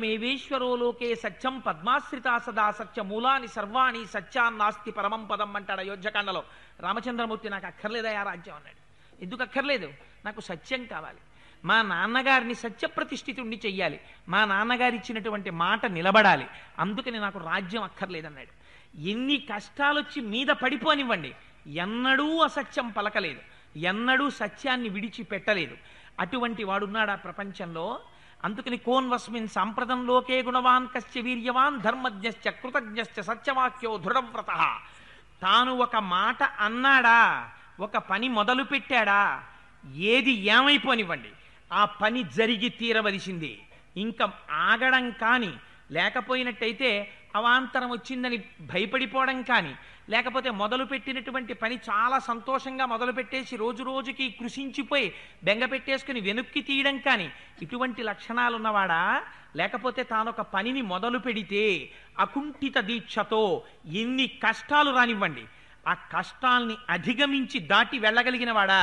సత్యమేవేశ్వరో లోకే సత్యం పద్మాశ్రితా సదా సత్య మూలాని సర్వాణి సత్యాన్నాస్తి పరమం పదం అంటాడు అయోధ్యకాండలో. రామచంద్రమూర్తి నాకు అక్కర్లేదా ఆ రాజ్యం అన్నాడు. ఎందుకు అక్కర్లేదు? నాకు సత్యం కావాలి. మా నాన్నగారిని సత్యప్రతిష్ఠితుణ్ణి చెయ్యాలి. మా నాన్నగారు ఇచ్చినటువంటి మాట నిలబడాలి. అందుకని నాకు రాజ్యం అక్కర్లేదన్నాడు. ఎన్ని కష్టాలొచ్చి మీద పడిపోనివ్వండి, ఎన్నడూ అసత్యం పలకలేదు, ఎన్నడూ సత్యాన్ని విడిచిపెట్టలేదు. అటువంటి వాడున్నాడు ఆ ప్రపంచంలో. అందుకని కోన్వస్మిన్ సాంప్రదం లోకే గుణవాన్ కశ్చ వీర్యవాన్ ధర్మజ్ఞశ్చ కృతజ్ఞశ్చ సత్యవాక్యో దృఢవ్రత. తాను ఒక మాట అన్నాడా, ఒక పని మొదలు పెట్టాడా, ఏది ఏమైపోనివ్వండి ఆ పని జరిగి తీరవలసింది. ఇంకా ఆగడం కానీ, లేకపోయినట్టయితే అవాంతరం వచ్చిందని భయపడిపోవడం కానీ, లేకపోతే మొదలుపెట్టినటువంటి పని చాలా సంతోషంగా మొదలుపెట్టేసి రోజు రోజుకి కృషించిపోయి బెంగ పెట్టేసుకుని వెనక్కి తీయడం కానీ, ఇటువంటి లక్షణాలు ఉన్నవాడా? లేకపోతే తానొక పనిని మొదలు పెడితే అకుంఠిత దీక్షతో ఎన్ని కష్టాలు రానివ్వండి ఆ కష్టాల్ని అధిగమించి దాటి వెళ్ళగలిగిన వాడా?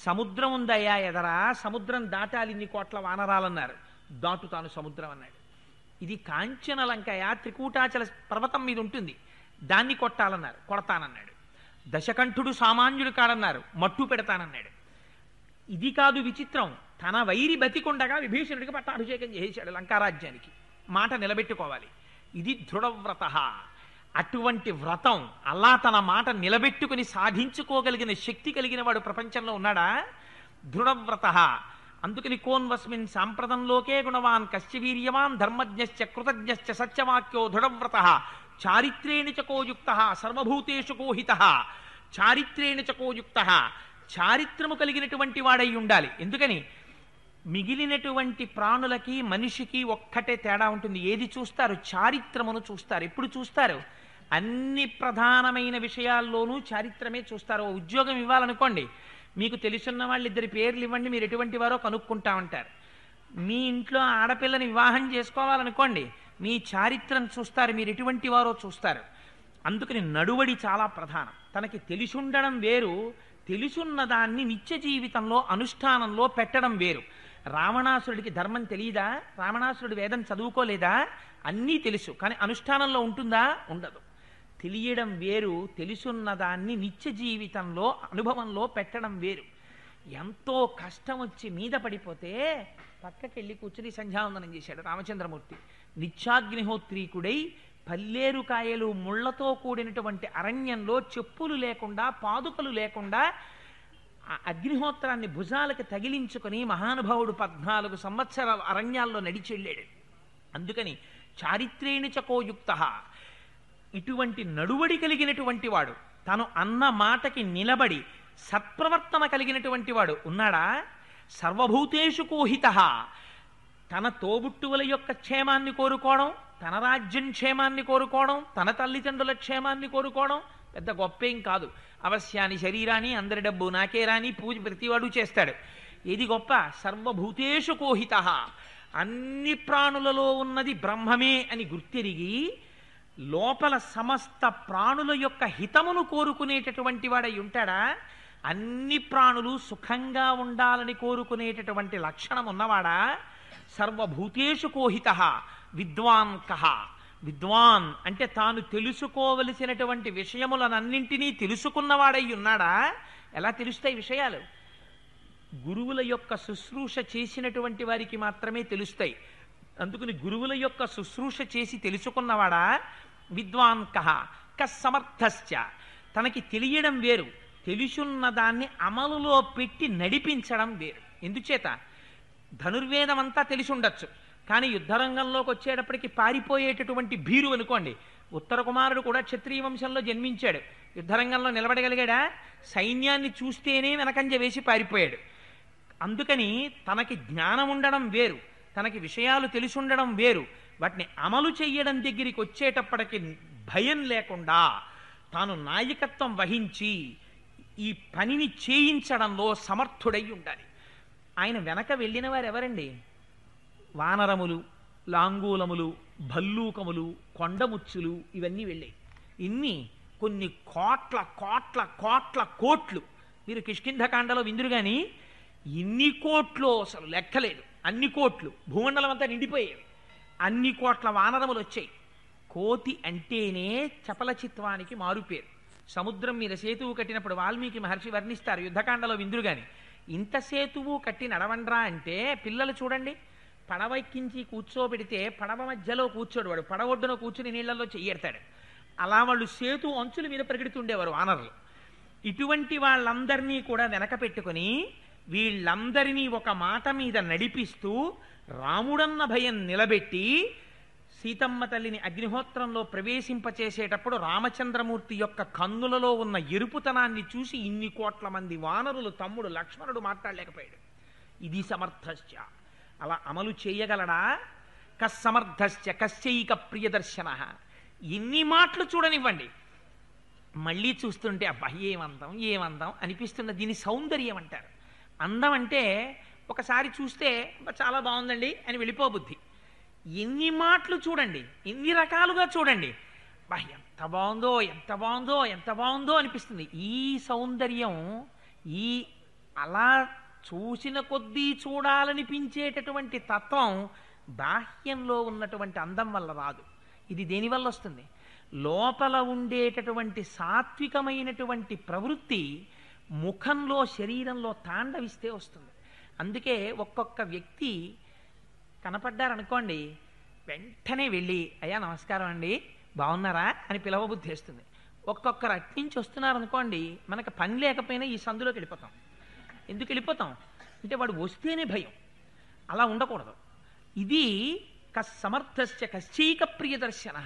సముద్రం ఉందయ్యా ఎదరా, సముద్రం దాటాలి ఇన్ని కోట్ల వానరాలన్నారు, దాటుతాను సముద్రం అన్నాడు. ఇది కాంచనలంకయ త్రికూటాచల పర్వతం మీద ఉంటుంది, దాన్ని కొట్టాలన్నారు, కొడతానన్నాడు. దశకంఠుడు సామాన్యుడు కాడన్నారు, మట్టు పెడతానన్నాడు. ఇది కాదు విచిత్రం, తన వైరి బతికొండగా విభీషణుడికి పట్టాభిషేకం చేశాడు లంకారాజ్యానికి. మాట నిలబెట్టుకోవాలి, ఇది దృఢవ్రత. అటువంటి వ్రతం, అలా తన మాట నిలబెట్టుకుని సాధించుకోగలిగిన శక్తి కలిగిన వాడు ప్రపంచంలో ఉన్నాడా? దృఢవ్రత. అందుకని కోన్వస్మిన్ సాంప్రదం లోకే గుణవాన్ కశ్చ వీర్యవాన్ ధర్మజ్ఞశ్చ కృతజ్ఞశ్చ సత్యవాక్యో దృఢవ్రత. చారిత్రేణ చ కోయుక్త సర్వభూతేషు కోహిత. చారిత్రేణ చ కోయుక్త, చారిత్రము కలిగినటువంటి వాడై ఉండాలి. ఎందుకని మిగిలినటువంటి ప్రాణులకి మనిషికి ఒక్కటే తేడా ఉంటుంది. ఏది చూస్తారు? చారిత్రమును చూస్తారు. ఎప్పుడు చూస్తారు? అన్ని ప్రధానమైన విషయాల్లోనూ చారిత్రమే చూస్తారు. ఉద్యోగం ఇవ్వాలనుకోండి, మీకు తెలుసున్న వాళ్ళు ఇద్దరి పేర్లు ఇవ్వండి, మీరు ఎటువంటి వారో కనుక్కుంటా ఉంటారు. మీ ఇంట్లో ఆడపిల్లని వివాహం చేసుకోవాలనుకోండి, మీ చారిత్రం చూస్తారు, మీరు ఎటువంటి వారో చూస్తారు. అందుకని నడువడి చాలా ప్రధానం. తనకి తెలిసుండడం వేరు, తెలుసున్న దాన్ని నిత్య జీవితంలో అనుష్ఠానంలో పెట్టడం వేరు. రావణాసురుడికి ధర్మం తెలియదా? రావణాసురుడు వేదం చదువుకోలేదా? అన్నీ తెలుసు, కానీ అనుష్ఠానంలో ఉంటుందా? ఉండదు. తెలియడం వేరు, తెలుసున్న దాన్ని నిత్య జీవితంలో అనుభవంలో పెట్టడం వేరు. ఎంతో కష్టం వచ్చి మీద పడిపోతే పక్కకెళ్ళి కూర్చుని సంధ్యావందనం చేశాడు రామచంద్రమూర్తి. నిత్యాగ్నిహోత్రీకుడై పల్లేరు కాయలు ముళ్లతో కూడినటువంటి అరణ్యంలో చెప్పులు లేకుండా, పాదుకలు లేకుండా ఆ అగ్నిహోత్రాన్ని భుజాలకు తగిలించుకొని మహానుభావుడు 14 సంవత్సరాల అరణ్యాల్లో నడిచి వెళ్ళాడు. అందుకని చారిత్రేణ చకోయుక్త, ఇటువంటి నడువడి కలిగినటువంటి వాడు, తను అన్న మాటకి నిలబడి సత్ప్రవర్తన కలిగినటువంటి వాడు ఉన్నాడా? సర్వభూతేషు కోహిత. తన తోబుట్టువుల యొక్క క్షేమాన్ని కోరుకోవడం, తన రాజ్యం క్షేమాన్ని కోరుకోవడం, తన తల్లిదండ్రుల క్షేమాన్ని కోరుకోవడం పెద్ద గొప్పేం కాదు. అవశ్యాన్ని శరీరాన్ని, అందరి డబ్బు నాకే రాని పూజ ప్రతివాడు చేస్తాడు. ఏది గొప్ప? సర్వభూతేషు కోహిత. అన్ని ప్రాణులలో ఉన్నది బ్రహ్మమే అని గుర్తిరిగి లోపల సమస్త ప్రాణుల యొక్క హితమును కోరుకునేటటువంటి వాడై ఉంటాడా? అన్ని ప్రాణులు సుఖంగా ఉండాలని కోరుకునేటటువంటి లక్షణం ఉన్నవాడా? సర్వభూతేషు కోహిత. విద్వాన్ కహ. విద్వాన్ అంటే తాను తెలుసుకోవలసినటువంటి విషయములనన్నింటినీ తెలుసుకున్నవాడై ఉన్నాడా? ఎలా తెలుస్తాయి విషయాలు? గురువుల యొక్క శుశ్రూష చేసినటువంటి వారికి మాత్రమే తెలుస్తాయి. అందుకని గురువుల యొక్క శుశ్రూష చేసి తెలుసుకున్నవాడా? విద్వాన్ కహ. కస్సమర్థశ్చ. తనకి తెలియడం వేరు, తెలుసున్న దాన్ని అమలులో పెట్టి నడిపించడం వేరు. ఎందుచేత? ధనుర్వేదం అంతా తెలిసి ఉండొచ్చు, కానీ యుద్ధరంగంలోకి వచ్చేటప్పటికి పారిపోయేటటువంటి భీరు అనుకోండి. ఉత్తర కుమారుడు కూడా క్షత్రియ వంశంలో జన్మించాడు, యుద్ధరంగంలో నిలబడగలిగాడా? సైన్యాన్ని చూస్తేనే వెనకంజ వేసి పారిపోయాడు. అందుకని తనకి జ్ఞానం ఉండడం వేరు, తనకి విషయాలు తెలిసి ఉండడం వేరు. వాటిని అమలు చెయ్యడం దగ్గరికి వచ్చేటప్పటికి భయం లేకుండా తాను నాయకత్వం వహించి ఈ పనిని చేయించడంలో సమర్థుడై ఉండాలి. ఆయన వెనక వెళ్ళిన వారు ఎవరండి? వానరములు, లాంగూలములు, భల్లూకములు, కొండముచ్చులు ఇవన్నీ వెళ్ళాయి. ఇన్ని కొన్ని కోట్ల కోట్ల కోట్ల కోట్లు. మీరు కిష్కింధకాండలో విందురు కానీ ఇన్ని కోట్లు అసలు లెక్కలేదు. అన్ని కోట్లు భూమండలం అంతా నిండిపోయేవి. అన్ని కోట్ల వానరములు వచ్చాయి. కోతి అంటేనే చపలచిత్వానికి మారుపేరు. సముద్రం మీద సేతువు కట్టినప్పుడు వాల్మీకి మహర్షి వర్ణిస్తారు యుద్ధకాండలో విందురుగాని. ఇంత సేతువు కట్టి నడవండ్రా అంటే పిల్లలు చూడండి, పడవ ఎక్కించి కూర్చోబెడితే పడవ మధ్యలో కూర్చోడు, వాడు పడవ ఒడ్డున కూర్చుని నీళ్లలో చెయ్యెడతాడు. అలా వాళ్ళు సేతు అంచుల మీద పరిగెడుతుండేవారు వానరులు. ఇటువంటి వాళ్ళందరినీ కూడా వెనక పెట్టుకుని వీళ్ళందరినీ ఒక మాట మీద నడిపిస్తూ రాముడన్న భయం నిలబెట్టి సీతమ్మ తల్లిని అగ్నిహోత్రంలో ప్రవేశింపచేసేటప్పుడు రామచంద్రమూర్తి యొక్క కన్నులలో ఉన్న ఎరుపుతనాన్ని చూసి ఇన్ని కోట్ల మంది వానరులు తమ్ముడు లక్ష్మణుడు మాట్లాడలేకపోయాడు. ఇది సమర్థశ్చ. అలా అమలు చేయగలడా? కస్సమర్థశ్చ కశ్చైక ప్రియదర్శన. ఎన్ని మాటలు చూడనివ్వండి, మళ్ళీ చూస్తుంటే అబ్బా ఏమందం ఏమందం అనిపిస్తున్న దీని సౌందర్యం అంటారు. అందం అంటే ఒకసారి చూస్తే చాలా బాగుందండి అని వెళ్ళిపోబుద్ధి. ఎన్ని మాటలు చూడండి, ఎన్ని రకాలుగా చూడండి, బా ఎంత బాగుందో ఎంత బాగుందో ఎంత బాగుందో అనిపిస్తుంది. ఈ సౌందర్యం ఈ అలా చూసిన కొద్దీ చూడాలనిపించేటటువంటి తత్వం బాహ్యంలో ఉన్నటువంటి అందం వల్ల రాదు. ఇది దేనివల్ల వస్తుంది? లోపల ఉండేటటువంటి సాత్వికమైనటువంటి ప్రవృత్తి ముఖంలో శరీరంలో తాండవిస్తే వస్తుంది. అందుకే ఒక్కొక్క వ్యక్తి కనపడ్డారనుకోండి, వెంటనే వెళ్ళి అయ్యా నమస్కారం అండి బాగున్నారా అని పిలవబుద్ధి వేస్తుంది. ఒక్కొక్కరు అట్నుంచి వస్తున్నారనుకోండి, మనకు పని లేకపోయినా ఈ సందులోకి వెళ్ళిపోతాం. ఎందుకు వెళ్ళిపోతాం అంటే వాడు వస్తేనే భయం. అలా ఉండకూడదు. ఇది కస్సమర్థశ్చ కశ్చైక ప్రియదర్శన.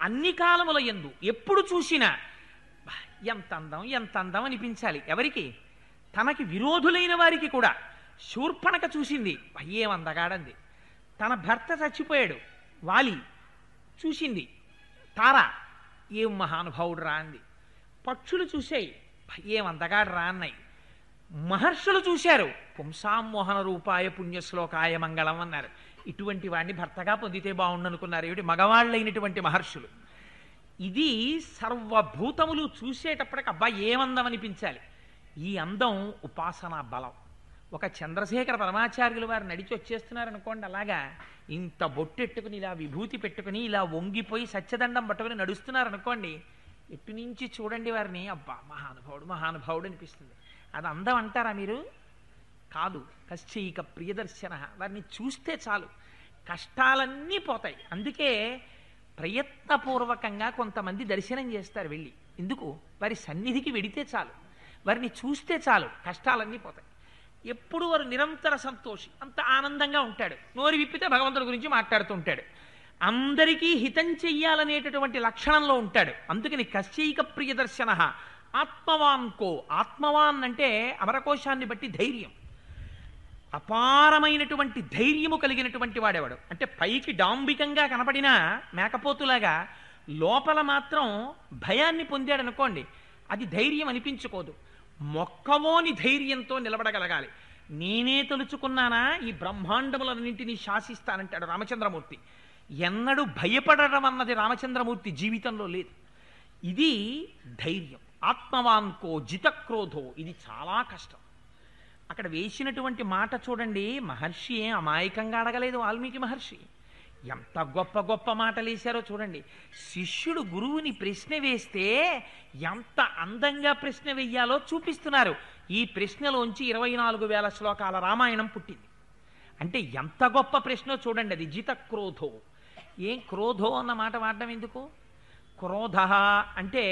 అన్ని కాలముల యందు ఎప్పుడు చూసినా ఎంత అందం ఎంత అందం అనిపించాలి. ఎవరికి? తనకి విరోధులైన వారికి కూడా. శూర్పణక చూసింది, ఏమందగాడంది. తన భర్త చచ్చిపోయాడు వాలి, చూసింది తార, ఏం మహానుభావుడు రా అంది. పక్షులు చూసాయి, ఏమందగాడు రా అన్నాయి. మహర్షులు చూశారు, పుంసామోహన రూపాయ పుణ్యశ్లోకాయ మంగళం అన్నారు. ఇటువంటి వాడిని భర్తగా పొందితే బాగుండనుకున్నారు ఏమిటి మగవాళ్ళైనటువంటి మహర్షులు. ఇది సర్వభూతములు చూసేటప్పటికి అబ్బా ఏమందం అనిపించాలి. ఈ అందం ఉపాసనా బలం. ఒక చంద్రశేఖర పరమాచార్యులు వారు నడిచి వచ్చేస్తున్నారనుకోండి, అలాగా ఇంత బొట్టెట్టుకుని ఇలా విభూతి పెట్టుకుని ఇలా వంగిపోయి సత్యదండం పట్టుకుని నడుస్తున్నారనుకోండి, ఎటు నుంచి చూడండి వారిని అబ్బా మహానుభావుడు మహానుభావుడు అనిపిస్తుంది. అది అందం అంటారా మీరు? కాదు. కశ్చైక ప్రియదర్శన. వారిని చూస్తే చాలు కష్టాలన్నీ పోతాయి. అందుకే ప్రయత్నపూర్వకంగా కొంతమంది దర్శనం చేస్తారు వెళ్ళి. ఎందుకు? వారి సన్నిధికి వెడితే చాలు, వారిని చూస్తే చాలు కష్టాలన్నీ పోతాయి. ఎప్పుడు వారు నిరంతర సంతోషి, అంత ఆనందంగా ఉంటాడు. నోరు విప్పితే భగవంతుడి గురించి మాట్లాడుతూ ఉంటాడు. అందరికీ హితం చెయ్యాలనేటటువంటి లక్షణంలో ఉంటాడు. అందుకని కశ్చైక ప్రియదర్శన. ఆత్మవాన్కో. ఆత్మవాన్ అంటే అమరకోశాన్ని బట్టి ధైర్యం, అపారమైనటువంటి ధైర్యము కలిగినటువంటి వాడేవాడు. అంటే పైకి డాంబికంగా కనపడినా మేకపోతులాగా లోపల మాత్రం భయాన్ని పొందాడనుకోండి, అది ధైర్యం అనిపించుకోదు. మొక్కవోని ధైర్యంతో నిలబడగలగాలి. నేనే తలుచుకున్నానా ఈ బ్రహ్మాండములన్నింటినీ శాసిస్తానంటాడు రామచంద్రమూర్తి. ఎన్నడూ భయపడడం అన్నది రామచంద్రమూర్తి జీవితంలో లేదు. ఇది ధైర్యం. ఆత్మవాన్కో జితక్రోధో. ఇది చాలా కష్టం. అక్కడ వేసినటువంటి మాట చూడండి, మహర్షి ఏం అమాయకంగా అడగలేదు. వాల్మీకి మహర్షి ఎంత గొప్ప గొప్ప మాటలు వేశారో చూడండి. శిష్యుడు గురువుని ప్రశ్న వేస్తే ఎంత అందంగా ప్రశ్న వెయ్యాలో చూపిస్తున్నారు. ఈ ప్రశ్నలోంచి 24,000 శ్లోకాల రామాయణం పుట్టింది. అంటే ఎంత గొప్ప ప్రశ్న చూడండి. అది జిత క్రోధో. ఏం క్రోధో అన్న మాట వాడడం ఎందుకు? క్రోధ అంటే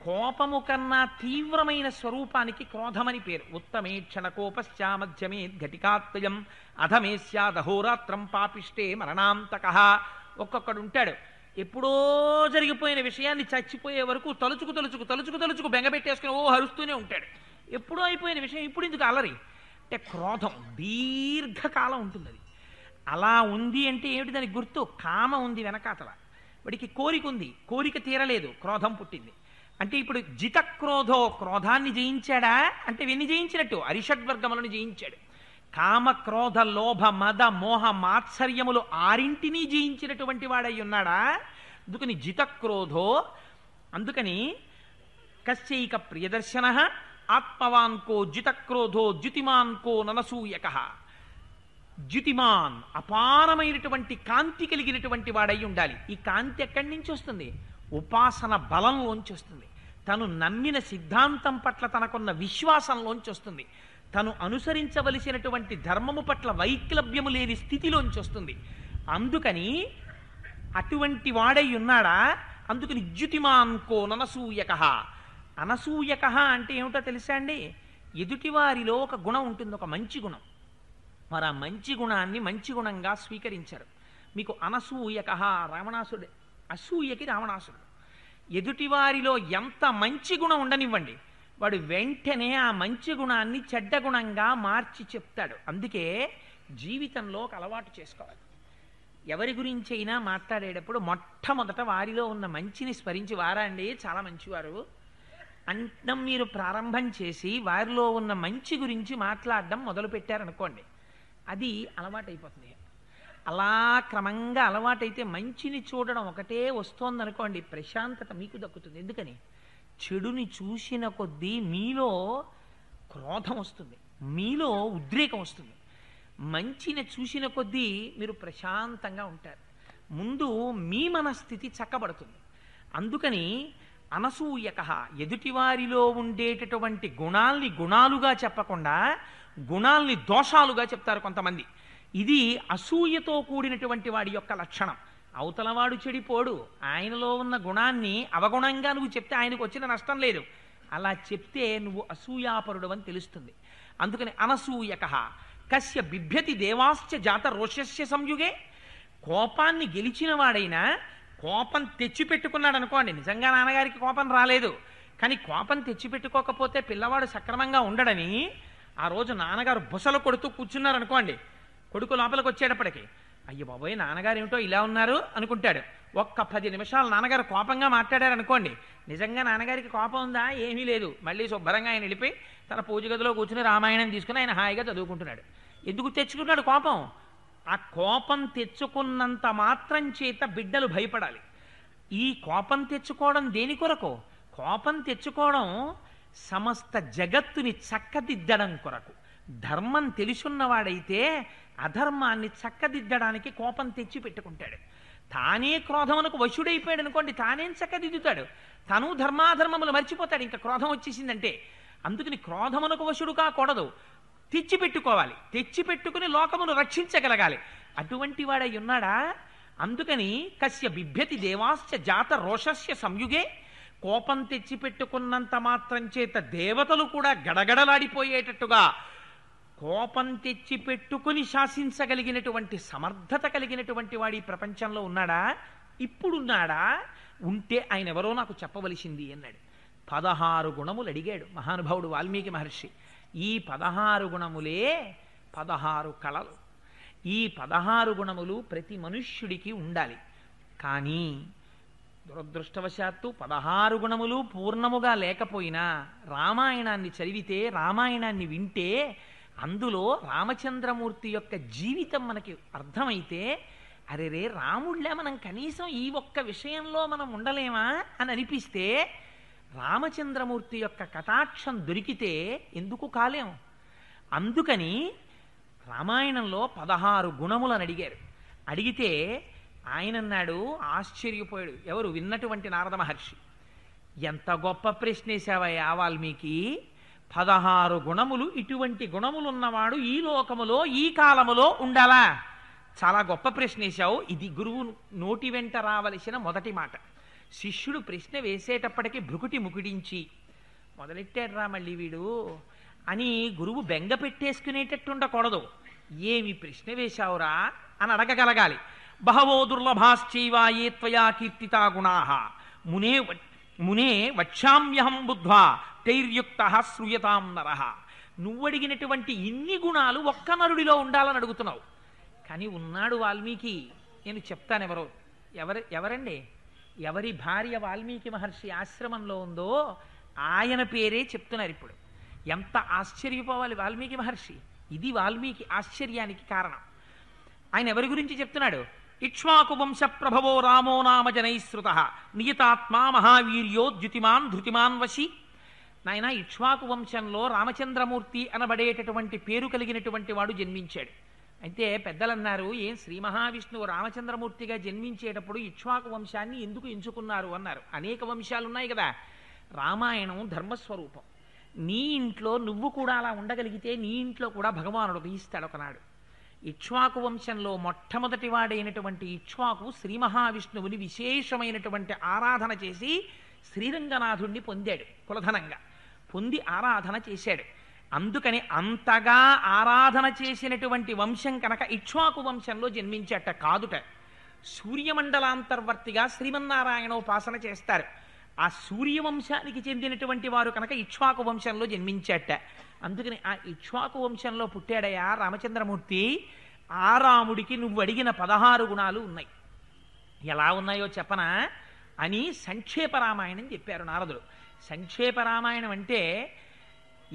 కోపము కన్నా తీవ్రమైన స్వరూపానికి క్రోధమని పేరు. ఉత్తమే క్షణకోపశ్చా మధ్యమే ఘటికాత్వయం అధమే స్యాదహోరాత్రం పాపిష్టే మరణాంతక. ఒక్కొక్కడు ఉంటాడు, ఎప్పుడో జరిగిపోయిన విషయాన్ని చచ్చిపోయే వరకు తలుచుకు తలుచుకు తలుచుకు తలుచుకు బెంగపెట్టేసుకుని ఓ హరుస్తూనే ఉంటాడు. ఎప్పుడో అయిపోయిన విషయం ఇప్పుడు ఎందుకు అలరి? అంటే క్రోధం దీర్ఘకాలం ఉంటుంది. అది అలా ఉంది అంటే ఏమిటి దానికి గుర్తు? కామ ఉంది వెనకాతల, వాడికి కోరిక ఉంది, కోరిక తీరలేదు, క్రోధం పుట్టింది. అంటే ఇప్పుడు జితక్రోధో, క్రోధాన్ని జయించాడా అంటే వెన్ని జయించినట్టు అరిషడ్వర్గములను జయించాడు. కామ క్రోధ లోభ మద మోహ మాత్సర్యములు 6 జయించినటువంటి వాడై ఉన్నాడా? అందుకని జితక్రోధో. అందుకని కశ్చైక ప్రియదర్శన ఆత్మవాన్కో జితక్రోధో ద్యుతిమాన్కో ననసూయక. ద్యుతిమాన్, అపారమైనటువంటి కాంతి కలిగినటువంటి వాడై ఉండాలి. ఈ కాంతి ఎక్కడి నుంచి వస్తుంది? ఉపాసన బలంలోంచి వస్తుంది. తను నమ్మిన సిద్ధాంతం పట్ల తనకున్న విశ్వాసంలోంచి వస్తుంది. తను అనుసరించవలసినటువంటి ధర్మము పట్ల వైక్లభ్యము లేని స్థితిలోంచి వస్తుంది. అందుకని అటువంటి వాడై ఉన్నాడా? అందుకని ద్యుతిమాన్కో ననసూయక. అనసూయక అంటే ఏమిటో తెలుసా అండి? ఎదుటివారిలో ఒక గుణం ఉంటుంది, ఒక మంచి గుణం. మరి ఆ మంచి గుణాన్ని మంచి గుణంగా స్వీకరించారు. మీకు అనసూయక, రావణాసుడు అసూయకి రావణాసుడు. ఎదుటివారిలో ఎంత మంచి గుణం ఉండనివ్వండి, వాడు వెంటనే ఆ మంచి గుణాన్ని చెడ్డ గుణంగా మార్చి చెప్తాడు. అందుకే జీవితంలో ఒక అలవాటు చేసుకోవాలి. ఎవరి గురించి అయినా మాట్లాడేటప్పుడు మొట్టమొదట వారిలో ఉన్న మంచిని స్మరించి, వారా అండి చాలా మంచివారు అంటం మీరు ప్రారంభం చేసి వారిలో ఉన్న మంచి గురించి మాట్లాడడం మొదలుపెట్టారనుకోండి, అది అలవాటైపోతుంది. అలా క్రమంగా అలవాటైతే మంచిని చూడడం ఒకటే వస్తోందనుకోండి, ప్రశాంతత మీకు దక్కుతుంది. ఎందుకని? చెడుని చూసిన కొద్దీ మీలో క్రోధం వస్తుంది, మీలో ఉద్రేకం వస్తుంది. మంచిని చూసిన కొద్దీ మీరు ప్రశాంతంగా ఉంటారు. ముందు మీ మనస్థితి చక్కబడుతుంది. అందుకని అనసూయక, ఎదుటివారిలో ఉండేటటువంటి గుణాల్ని గుణాలుగా చెప్పకుండా గుణాల్ని దోషాలుగా చెప్తారు కొంతమంది. ఇది అసూయతో కూడినటువంటి వాడి యొక్క లక్షణం. అవతలవాడు చెడిపోడు, ఆయనలో ఉన్న గుణాన్ని అవగుణంగా నువ్వు చెప్తే ఆయనకు వచ్చిన నష్టం లేదు. అలా చెప్తే నువ్వు అసూయాపరుడు అని తెలుస్తుంది. అందుకని అనసూయక. కస్య బిభ్యతి దేవాశ్చ జాత రోషస్య సంయుగే. కోపాన్ని గెలిచిన వాడైనా కోపం తెచ్చిపెట్టుకున్నాడు అనుకోండి, నిజంగా నాన్నగారికి కోపం రాలేదు, కానీ కోపం తెచ్చిపెట్టుకోకపోతే పిల్లవాడు సక్రమంగా ఉండడని ఆ రోజు నాన్నగారు బుసలు కొడుతూ కూర్చున్నారనుకోండి, కొడుకు లోపలికి వచ్చేటప్పటికి అయ్యో బాబోయ్ నాన్నగారు ఏమిటో ఇలా ఉన్నారు అనుకుంటాడు. ఒక్క 10 నిమిషాలు నాన్నగారు కోపంగా మాట్లాడారు అనుకోండి, నిజంగా నాన్నగారికి కోపం ఉందా? ఏమీ లేదు. మళ్ళీ శుభ్రంగా ఆయన వెళ్ళిపోయి తన పూజ గదిలో కూర్చుని రామాయణం తీసుకుని ఆయన హాయిగా చదువుకుంటున్నాడు. ఎందుకు తెచ్చుకున్నాడు కోపం? ఆ కోపం తెచ్చుకున్నంత మాత్రం చేత బిడ్డలు భయపడాలి. ఈ కోపం తెచ్చుకోవడం దేని కొరకు? కోపం తెచ్చుకోవడం సమస్త జగత్తుని చక్కదిద్దడం కొరకు. ధర్మం తెలుసున్నవాడైతే అధర్మాన్ని చక్కదిద్దడానికి కోపం తెచ్చి పెట్టుకుంటాడు. తానే క్రోధమునకు వశుడైపోయాడు అనుకోండి, తానేం చక్కదిద్దుతాడు? తను ధర్మాధర్మములు మర్చిపోతాడు ఇంకా క్రోధం వచ్చేసిందంటే. అందుకని క్రోధమునకు వశుడు కాకూడదు, తెచ్చిపెట్టుకోవాలి. తెచ్చిపెట్టుకుని లోకమును రక్షించగలగాలి. అటువంటి వాడై ఉన్నాడా? అందుకని కస్య బిభ్యతి దేవాశ్చ జాత రోషస్య సంయుగే. కోపం తెచ్చిపెట్టుకున్నంత మాత్రం చేత దేవతలు కూడా గడగడలాడిపోయేటట్టుగా కోపం తెచ్చిపెట్టుకుని శాసించగలిగినటువంటి సమర్థత కలిగినటువంటి వాడి ప్రపంచంలో ఉన్నాడా? ఇప్పుడున్నాడా? ఉంటే ఆయన ఎవరో నాకు చెప్పవలసింది అన్నాడు. 16 గుణములు అడిగాడు మహానుభావుడు వాల్మీకి మహర్షి. ఈ 16 గుణములే 16 కళలు. ఈ 16 గుణములు ప్రతి మనుష్యుడికి ఉండాలి. కానీ దురదృష్టవశాత్తు 16 గుణములు పూర్ణముగా లేకపోయినా రామాయణాన్ని చదివితే, రామాయణాన్ని వింటే, అందులో రామచంద్రమూర్తి యొక్క జీవితం మనకి అర్థమైతే, అరే రే రాముళ్ళే మనం కనీసం ఈ ఒక్క విషయంలో మనం ఉండలేమా అని అనిపిస్తే, రామచంద్రమూర్తి యొక్క కటాక్షం దొరికితే ఎందుకు కాలేం? అందుకని రామాయణంలో 16 గుణములను అడిగారు. అడిగితే ఆయన అన్నాడు, ఆశ్చర్యపోయాడు ఎవరు? విన్నటువంటి నారద మహర్షి. ఎంత గొప్ప ప్రశ్న వేశావయ్యా వాల్మీకి! 16 గుణములు, ఇటువంటి గుణములున్నవాడు ఈ లోకములో ఈ కాలములో ఉండాలా? చాలా గొప్ప ప్రశ్న వేశావు. ఇది గురువు నోటి వెంట రావలసిన మొదటి మాట. శిష్యుడు ప్రశ్న వేసేటప్పటికీ భృకుటి ముకుడించి మొదలెట్టాడు రా మళ్ళీ వీడు అని గురువు బెంగ పెట్టేసుకునేటట్టు ఉండకూడదు. ఏమి ప్రశ్న వేశావురా అని అడగగలగాలి. బహవో దుర్లభాశ్చైవా ఏ త్వయా కీర్తితా గుణాః మునే వక్ష్యామ్యహం బుద్ధ్వా తైర్యుక్త శ్రూయతాం నరః. నువ్వడిగినటువంటి ఇన్ని గుణాలు ఒక్క నరుడిలో ఉండాలని అడుగుతున్నావు. కానీ ఉన్నాడు వాల్మీకి. నేను చెప్తాను ఎవరండి? ఎవరి భార్య వాల్మీకి మహర్షి ఆశ్రమంలో ఉందో ఆయన పేరే చెప్తున్నారు ఇప్పుడు. ఎంత ఆశ్చర్యపోవాలి వాల్మీకి మహర్షి! ఇది వాల్మీకి ఆశ్చర్యానికి కారణం. ఆయన ఎవరి గురించి చెప్తున్నాడు? ఇక్ష్వాకు వంశ ప్రభవో రామో నామ జనైశ్రుత నియతాత్మా మహావీర్యో ద్యుతిమాన్ ధృతిమాన్ వశి. నాయన, ఇక్ష్వాకు వంశంలో రామచంద్రమూర్తి అనబడేటటువంటి పేరు కలిగినటువంటి వాడు జన్మించాడు. అయితే పెద్దలు అన్నారు, ఏం శ్రీ మహావిష్ణువు రామచంద్రమూర్తిగా జన్మించేటప్పుడు ఇక్ష్వాకు వంశాన్ని ఎందుకు ఎంచుకున్నారు అన్నారు. అనేక వంశాలు ఉన్నాయి కదా. రామాయణం ధర్మస్వరూపం. నీ ఇంట్లో నువ్వు కూడా అలా ఉండగలిగితే నీ ఇంట్లో కూడా భగవానుడు ఉదయిస్తాడు ఒకనాడు. ఇక్ష్వాకు వంశంలో మొట్టమొదటి వాడైనటువంటి ఇక్ష్వాకు శ్రీ మహావిష్ణువుని విశేషమైనటువంటి ఆరాధన చేసి శ్రీరంగనాథుణ్ణి పొందాడు. కులధనంగా పొంది ఆరాధన చేశాడు. అందుకని అంతగా ఆరాధన చేసినటువంటి వంశం కనుక ఇక్ష్వాకు వంశంలో జన్మించట కాదుట. సూర్యమండలాంతర్వర్తిగా శ్రీమన్నారాయణోపాసన చేస్తారు. ఆ సూర్యవంశానికి చెందినటువంటి వారు కనుక ఇక్ష్వాకు వంశంలో జన్మించట. అందుకని ఆ ఇక్ష్వాకు వంశంలో పుట్టాడయా రామచంద్రమూర్తి. ఆ రాముడికి నువ్వు అడిగిన 16 గుణాలు ఉన్నాయి. ఎలా ఉన్నాయో చెప్పనా అని సంక్షేప రామాయణం చెప్పారు నారదుడు. సంక్షేప రామాయణం అంటే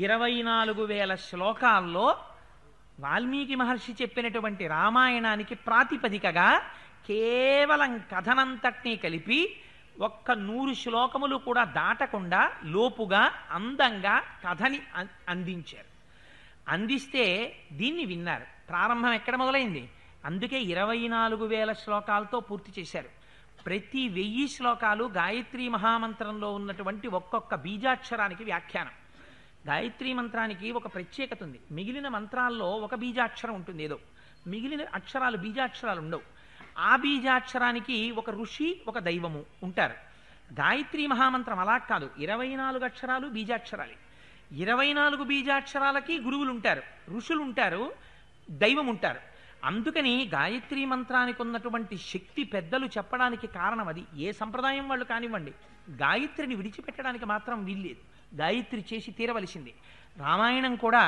24,000 శ్లోకాల్లో వాల్మీకి మహర్షి చెప్పినటువంటి రామాయణానికి ప్రాతిపదికగా కేవలం కథనంతటినీ కలిపి ఒక్క 100 శ్లోకములు కూడా దాటకుండా లోపుగా అందంగా కథని అందించారు. అందిస్తే దీన్ని విన్నారు. ప్రారంభం ఎక్కడ మొదలైంది? అందుకే 24,000 శ్లోకాలతో పూర్తి చేశారు. ప్రతి 1000 శ్లోకాలు గాయత్రీ మహామంత్రంలో ఉన్నటువంటి ఒక్కొక్క బీజాక్షరానికి వ్యాఖ్యానం. గాయత్రీ మంత్రానికి ఒక ప్రత్యేకత ఉంది. మిగిలిన మంత్రాల్లో ఒక బీజాక్షరం ఉంటుంది ఏదో, మిగిలిన అక్షరాలు బీజాక్షరాలు ఉండవు. ఆ బీజాక్షరానికి ఒక ఋషి ఒక దైవము ఉంటారు. గాయత్రీ మహామంత్రం అలా కాదు, 24 అక్షరాలు బీజాక్షరాలే. 24 బీజాక్షరాలకి గురువులు ఉంటారు, ఋషులు ఉంటారు, దైవం ఉంటారు. అందుకని గాయత్రీ మంత్రానికి ఉన్నటువంటి శక్తి పెద్దలు చెప్పడానికి కారణం అది. ఏ సంప్రదాయం వాళ్ళు కానివ్వండి, గాయత్రిని విడిచిపెట్టడానికి మాత్రం వీల్లేదు. గాయత్రి చేసి తీరవలసింది. రామాయణం కూడా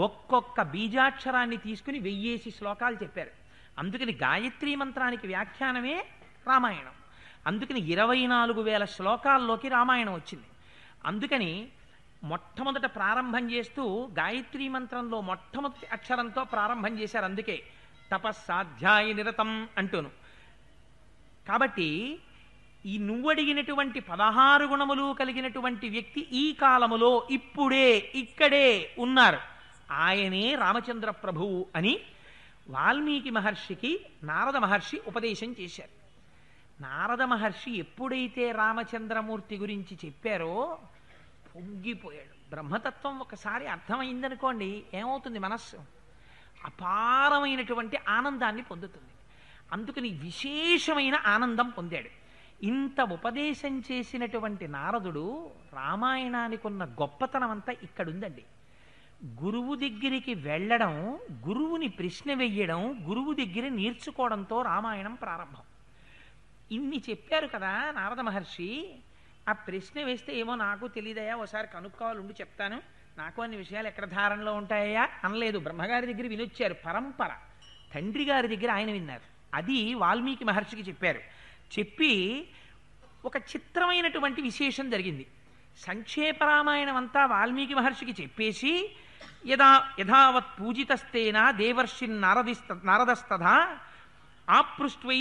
ఒక్కొక్క బీజాక్షరాన్ని తీసుకుని 1000 శ్లోకాలు చెప్పారు. అందుకని గాయత్రీ మంత్రానికి వ్యాఖ్యానమే రామాయణం. అందుకని 24,000 శ్లోకాల్లోకి రామాయణం వచ్చింది. అందుకని మొట్టమొదట ప్రారంభం చేస్తూ గాయత్రీ మంత్రంలో మొట్టమొదటి అక్షరంతో ప్రారంభం చేశారు. అందుకే తపస్సాధ్యాయ నిరతం అంటూను. కాబట్టి ఈ నువ్వు అడిగినటువంటి 16 గుణములు కలిగినటువంటి వ్యక్తి ఈ కాలములో ఇప్పుడే ఇక్కడే ఉన్నారు. ఆయనే రామచంద్ర ప్రభువు అని వాల్మీకి మహర్షికి నారద మహర్షి ఉపదేశం చేశారు. నారద మహర్షి ఎప్పుడైతే రామచంద్రమూర్తి గురించి చెప్పారో పొంగిపోయాడు. బ్రహ్మతత్వం ఒకసారి అర్థమైందనుకోండి ఏమవుతుంది? మనస్సు అపారమైనటువంటి ఆనందాన్ని పొందుతుంది. అందుకని విశేషమైన ఆనందం పొందాడు. ఇంత ఉపదేశం చేసినటువంటి నారదుడు రామాయణానికి ఉన్న గొప్పతనం అంతా ఇక్కడుందండి. గురువు దగ్గరికి వెళ్ళడం, గురువుని ప్రశ్న వెయ్యడం, గురువు దగ్గర నేర్చుకోవడంతో రామాయణం ప్రారంభం. ఇన్ని చెప్పారు కదా నారద మహర్షి. ఆ ప్రశ్న వేస్తే ఏమో నాకు తెలియదయా, ఒకసారి కనుక్కోవాలి ఉండి చెప్తాను, నాకు అన్ని విషయాలు ఎక్కడ ధారణలో ఉంటాయా అనలేదు. బ్రహ్మగారి దగ్గర వినొచ్చారు. పరంపర తండ్రి గారి దగ్గర ఆయన విన్నారు. అది వాల్మీకి మహర్షికి చెప్పారు. చెప్పి ఒక చిత్రమైనటువంటి విశేషం జరిగింది. సంక్షేప రామాయణం అంతా వాల్మీకి మహర్షికి చెప్పేసి యథావత్ పూజితస్తేన దేవర్షి నారదస్తథా ఆపృష్ట్వై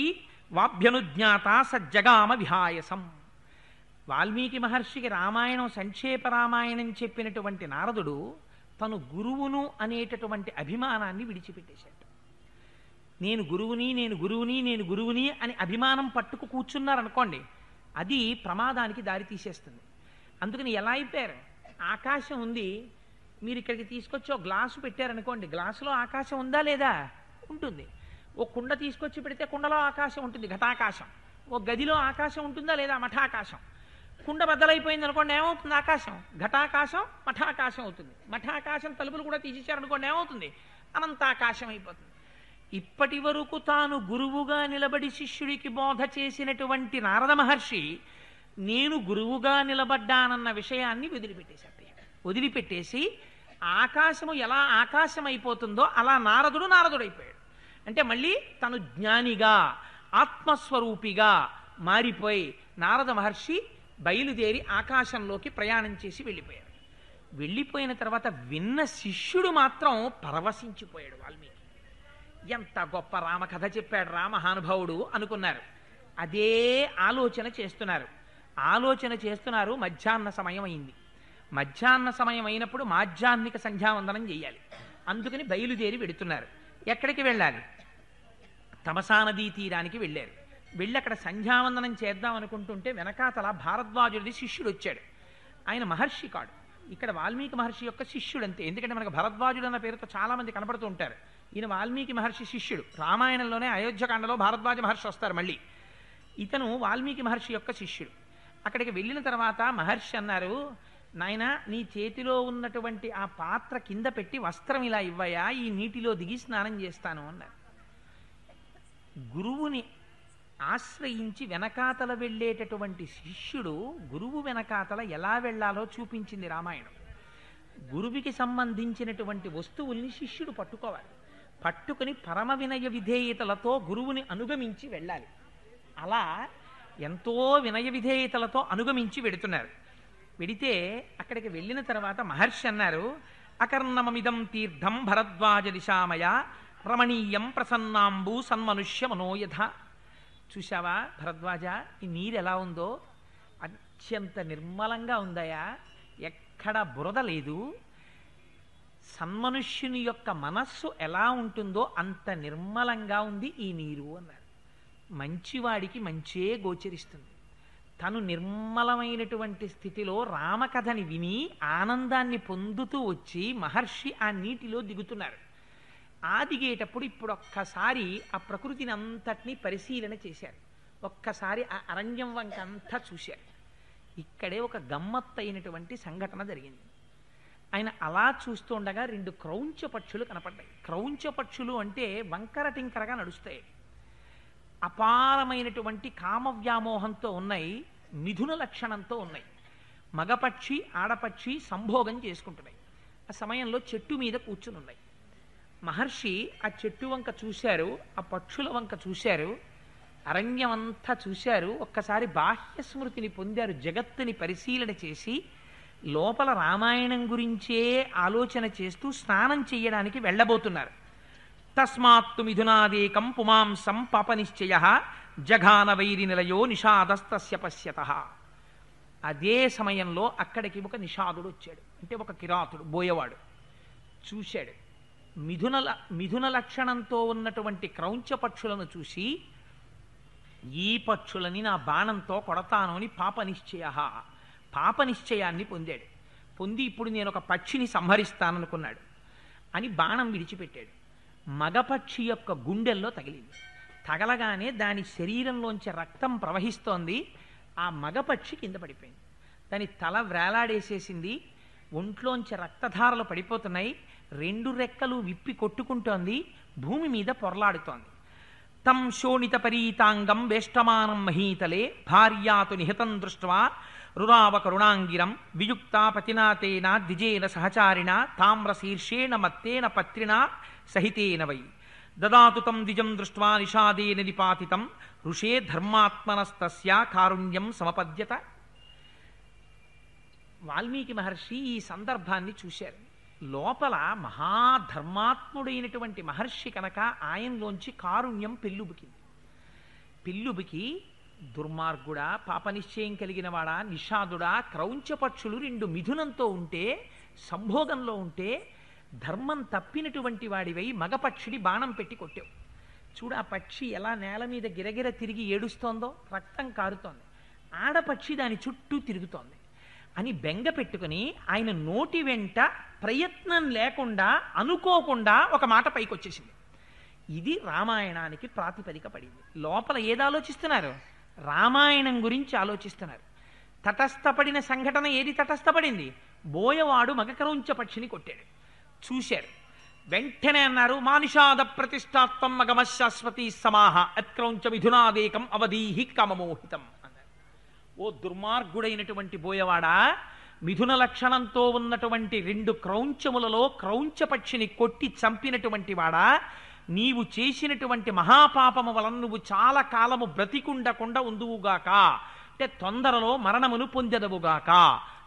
వాభ్యనుజ్ఞాత సజ్జగామ విహాయసం. వాల్మీకి మహర్షికి రామాయణం సంక్షేప రామాయణం చెప్పినటువంటి నారదుడు తను గురువును అనేటటువంటి అభిమానాన్ని విడిచిపెట్టేశాడు. నేను గురువుని, నేను గురువుని, నేను గురువుని అని అభిమానం పట్టుకు కూర్చున్నారనుకోండి, అది ప్రమాదానికి దారి తీసేస్తుంది. అందుకని ఎలా అయిపోయారు? ఆకాశం ఉంది, మీరు ఇక్కడికి తీసుకొచ్చి ఒక గ్లాసు పెట్టారనుకోండి, గ్లాసులో ఆకాశం ఉందా లేదా? ఉంటుంది. ఓ కుండ తీసుకొచ్చి పెడితే కుండలో ఆకాశం ఉంటుంది, ఘటాకాశం. ఓ గదిలో ఆకాశం ఉంటుందా లేదా? మఠాకాశం. కుండ బద్దలైపోయింది అనుకోండి, ఏమవుతుంది? ఆకాశం ఘటాకాశం మఠాకాశం అవుతుంది. మఠాకాశం తలుపులు కూడా తీసేశారనుకోండి, ఏమవుతుంది? అనంతాకాశం అయిపోతుంది. ఇప్పటి వరకు తాను గురువుగా నిలబడి శిష్యుడికి బోధ చేసినటువంటి నారద మహర్షి నేను గురువుగా నిలబడ్డానన్న విషయాన్ని వదిలిపెట్టేశాడు. వదిలిపెట్టేసి ఆకాశము ఎలా ఆకాశం అయిపోతుందో అలా నారదుడైపోయాడు. అంటే మళ్ళీ తను జ్ఞానిగా ఆత్మస్వరూపిగా మారిపోయి నారద మహర్షి బయలుదేరి ఆకాశంలోకి ప్రయాణం చేసి వెళ్ళిపోయాడు. వెళ్ళిపోయిన తర్వాత విన్న శిష్యుడు మాత్రం పరవశించిపోయాడు. వాల్మీకి ఎంత గొప్ప రామకథ చెప్పాడు రా మహానుభావుడు అనుకున్నారు. అదే ఆలోచన చేస్తున్నారు. మధ్యాహ్న సమయం అయింది. మధ్యాహ్న సమయం అయినప్పుడు మాధ్యాహ్నిక సంధ్యావందనం చేయాలి. అందుకని బయలుదేరి వెడుతున్నారు. ఎక్కడికి వెళ్ళాలి? తమసా నదీ తీరానికి వెళ్ళారు. వెళ్ళి అక్కడ సంధ్యావందనం చేద్దాం అనుకుంటుంటే వెనకాతల భారద్వాజుడి శిష్యుడు వచ్చాడు. ఆయన మహర్షి కాడు, ఇక్కడ వాల్మీకి మహర్షి యొక్క శిష్యుడు అంతే. ఎందుకంటే మనకు భరద్వాజుడు అన్న పేరుతో చాలా మంది కనపడుతూ ఉంటారు. ఈయన వాల్మీకి మహర్షి శిష్యుడు. రామాయణంలోనే అయోధ్యకాండలో భారద్వాజ మహర్షి వస్తారు మళ్ళీ. ఇతను వాల్మీకి మహర్షి యొక్క శిష్యుడు. అక్కడికి వెళ్ళిన తర్వాత మహర్షి అన్నారు, నాయనా నీ చేతిలో ఉన్నటువంటి ఆ పాత్ర కింద పెట్టి వస్త్రం ఇలా ఇవ్వయా, ఈ నీటిలో దిగి స్నానం చేస్తాను అన్నారు. గురువుని ఆశ్రయించి వెనకాతల వెళ్ళేటటువంటి శిష్యుడు గురువు వెనకాతల ఎలా వెళ్ళాలో చూపించింది రామాయణం. గురువుకి సంబంధించినటువంటి వస్తువుల్ని శిష్యుడు పట్టుకోవాలి. పట్టుకుని పరమ వినయ విధేయతలతో గురువుని అనుగమించి వెళ్ళాలి. అలా ఎంతో వినయ విధేయతలతో అనుగమించి వెడుతున్నారు. వెడితే అక్కడికి వెళ్ళిన తర్వాత మహర్షి అన్నారు, అకర్ణమమిదం తీర్థం భరద్వాజ దిశామయ రమణీయం ప్రసన్నాంబు సన్మనుష్య మనోయథ. చూశావా భరద్వాజ, ఈ నీరు ఎలా ఉందో, అత్యంత నిర్మలంగా ఉందయా, ఎక్కడ బురద లేదు. సన్మనుష్యుని యొక్క మనస్సు ఎలా ఉంటుందో అంత నిర్మలంగా ఉంది ఈ నీరు అన్నారు. మంచివాడికి మంచే గోచరిస్తుంది. తను నిర్మలమైనటువంటి స్థితిలో రామకథని విని ఆనందాన్ని పొందుతూ వచ్చి మహర్షి ఆ నీటిలో దిగుతున్నారు. ఆ దిగేటప్పుడు ఇప్పుడు ఒక్కసారి ఆ ప్రకృతిని అంతటినీ పరిశీలన చేశారు. ఒక్కసారి ఆ అరణ్యం వంక అంతా చూశారు. ఇక్కడే ఒక గమ్మత్తైనటువంటి సంఘటన జరిగింది. ఆయన అలా చూస్తుండగా 2 క్రౌంచ పక్షులు కనపడ్డాయి. క్రౌంచ పక్షులు అంటే వంకర టింకరగా నడుస్తాయి. అపారమైనటువంటి కామవ్యామోహంతో ఉన్నాయి, మిథున లక్షణంతో ఉన్నాయి. మగపక్షి ఆడపక్షి సంభోగం చేసుకుంటున్నాయి. ఆ సమయంలో చెట్టు మీద కూర్చుని ఉన్నాయి. మహర్షి ఆ చెట్టు వంక చూశారు, ఆ పక్షుల వంక చూశారు, అరణ్యం అంతా చూశారు. ఒక్కసారి బాహ్య స్మృతిని పొందారు. జగత్తుని పరిశీలన చేసి లోపల రామాయణం గురించే ఆలోచన చేస్తూ స్నానం చెయ్యడానికి వెళ్ళబోతున్నారు. తస్మాత్తు మిథునాదేకం పుమాంసం పాపనిశ్చయ జఘాన వైరి నిలయో నిషాదస్తస్య పశ్యతః. అదే సమయంలో అక్కడికి ఒక నిషాదుడు వచ్చాడు. అంటే ఒక కిరాతుడు, బోయవాడు. చూశాడు. మిథున లక్షణంతో ఉన్నటువంటి క్రౌంచ పక్షులను చూసి, ఈ పక్షులని నా బాణంతో కొడతాను అని పాపనిశ్చయాన్ని పొందాడు. పొంది ఇప్పుడు నేను ఒక పక్షిని సంహరిస్తాననుకున్నాడు అని బాణం విడిచిపెట్టాడు. మగపక్షి యొక్క గుండెల్లో తగిలింది. తగలగానే దాని శరీరంలోంచి రక్తం ప్రవహిస్తోంది. ఆ మగపక్షి కింద పడిపోయింది. దాని తల వ్రేలాడేసేసింది. ఒంట్లోంచి రక్తధారలు పడిపోతున్నాయి. 2 రెక్కలు విప్పి కొట్టుకుంటోంది. భూమి మీద పొరలాడుతోంది. తం శోణిత పరీతాంగం వేష్టమానం మహీతలే భార్యాతు నిహితం దృష్ట్వా రురావ కరుణాంగిరం వియుక్తా పతినాతేన ద్విజేన సహచారిణ తామ్రశీర్షేణ మత్తేన పత్రినా సహితేన వై దదాతు తం ద్విజం దృష్ట్వా నిషాదేన నిపాతితం ఋషే ధర్మాత్మనస్తస్య కారుణ్యం సమపద్యత. వాల్మీకి మహర్షి ఈ సందర్భాన్ని చూశారు. లోపల మహాధర్మాత్ముడైనటువంటి మహర్షి కనుక ఆయనలోంచి కారుణ్యం పెళ్ళుబుకింది. పెళ్ళుబుకి దుర్మార్గుడా, పాపనిశ్చయం కలిగిన వాడా, నిషాదుడా, క్రౌంచ పక్షులు 2 మిథునంతో ఉంటే, సంభోగంలో ఉంటే ధర్మం తప్పినటువంటి వాడివై మగపక్షిని బాణం పెట్టి కొట్టావు. చూడు ఆ పక్షి ఎలా నేల మీద గిరగిర తిరిగి ఏడుస్తోందో, రక్తం కారుతోంది. ఆడపక్షి దాని చుట్టూ తిరుగుతోంది అని బెంగ పెట్టుకుని ఆయన నోటి వెంట ప్రయత్నం లేకుండా అనుకోకుండా ఒక మాట పైకి వచ్చేసింది. ఇది రామాయణానికి ప్రాతిపదిక పడింది. లోపల ఏది ఆలోచిస్తున్నారు? రామాయణం గురించి ఆలోచిస్తున్నారు. తటస్థపడిన సంఘటన ఏది తటస్థపడింది? బోయవాడు మగకరౌంచ పక్షిని కొట్టాడు. చూశారు. వెంటనే అన్నారు, మానిషాద ప్రతిష్టాత్వం మగమశాశ్వతీ సమాహ అత్క్రౌంచ మిథునాదేకం అవధీహి కామమోహితం అన్నారు. ఓ దుర్మార్గుడైనటువంటి బోయవాడా, మిథున లక్షణంతో ఉన్నటువంటి 2 క్రౌంచములలో క్రౌంచ పక్షిని కొట్టి చంపినటువంటి వాడా, నీవు చేసినటువంటి మహాపాపము వలన నువ్వు చాలా కాలము బ్రతికుండకుండా ఉందువుగాక, అంటే తొందరలో మరణమును పొందెదవుగాక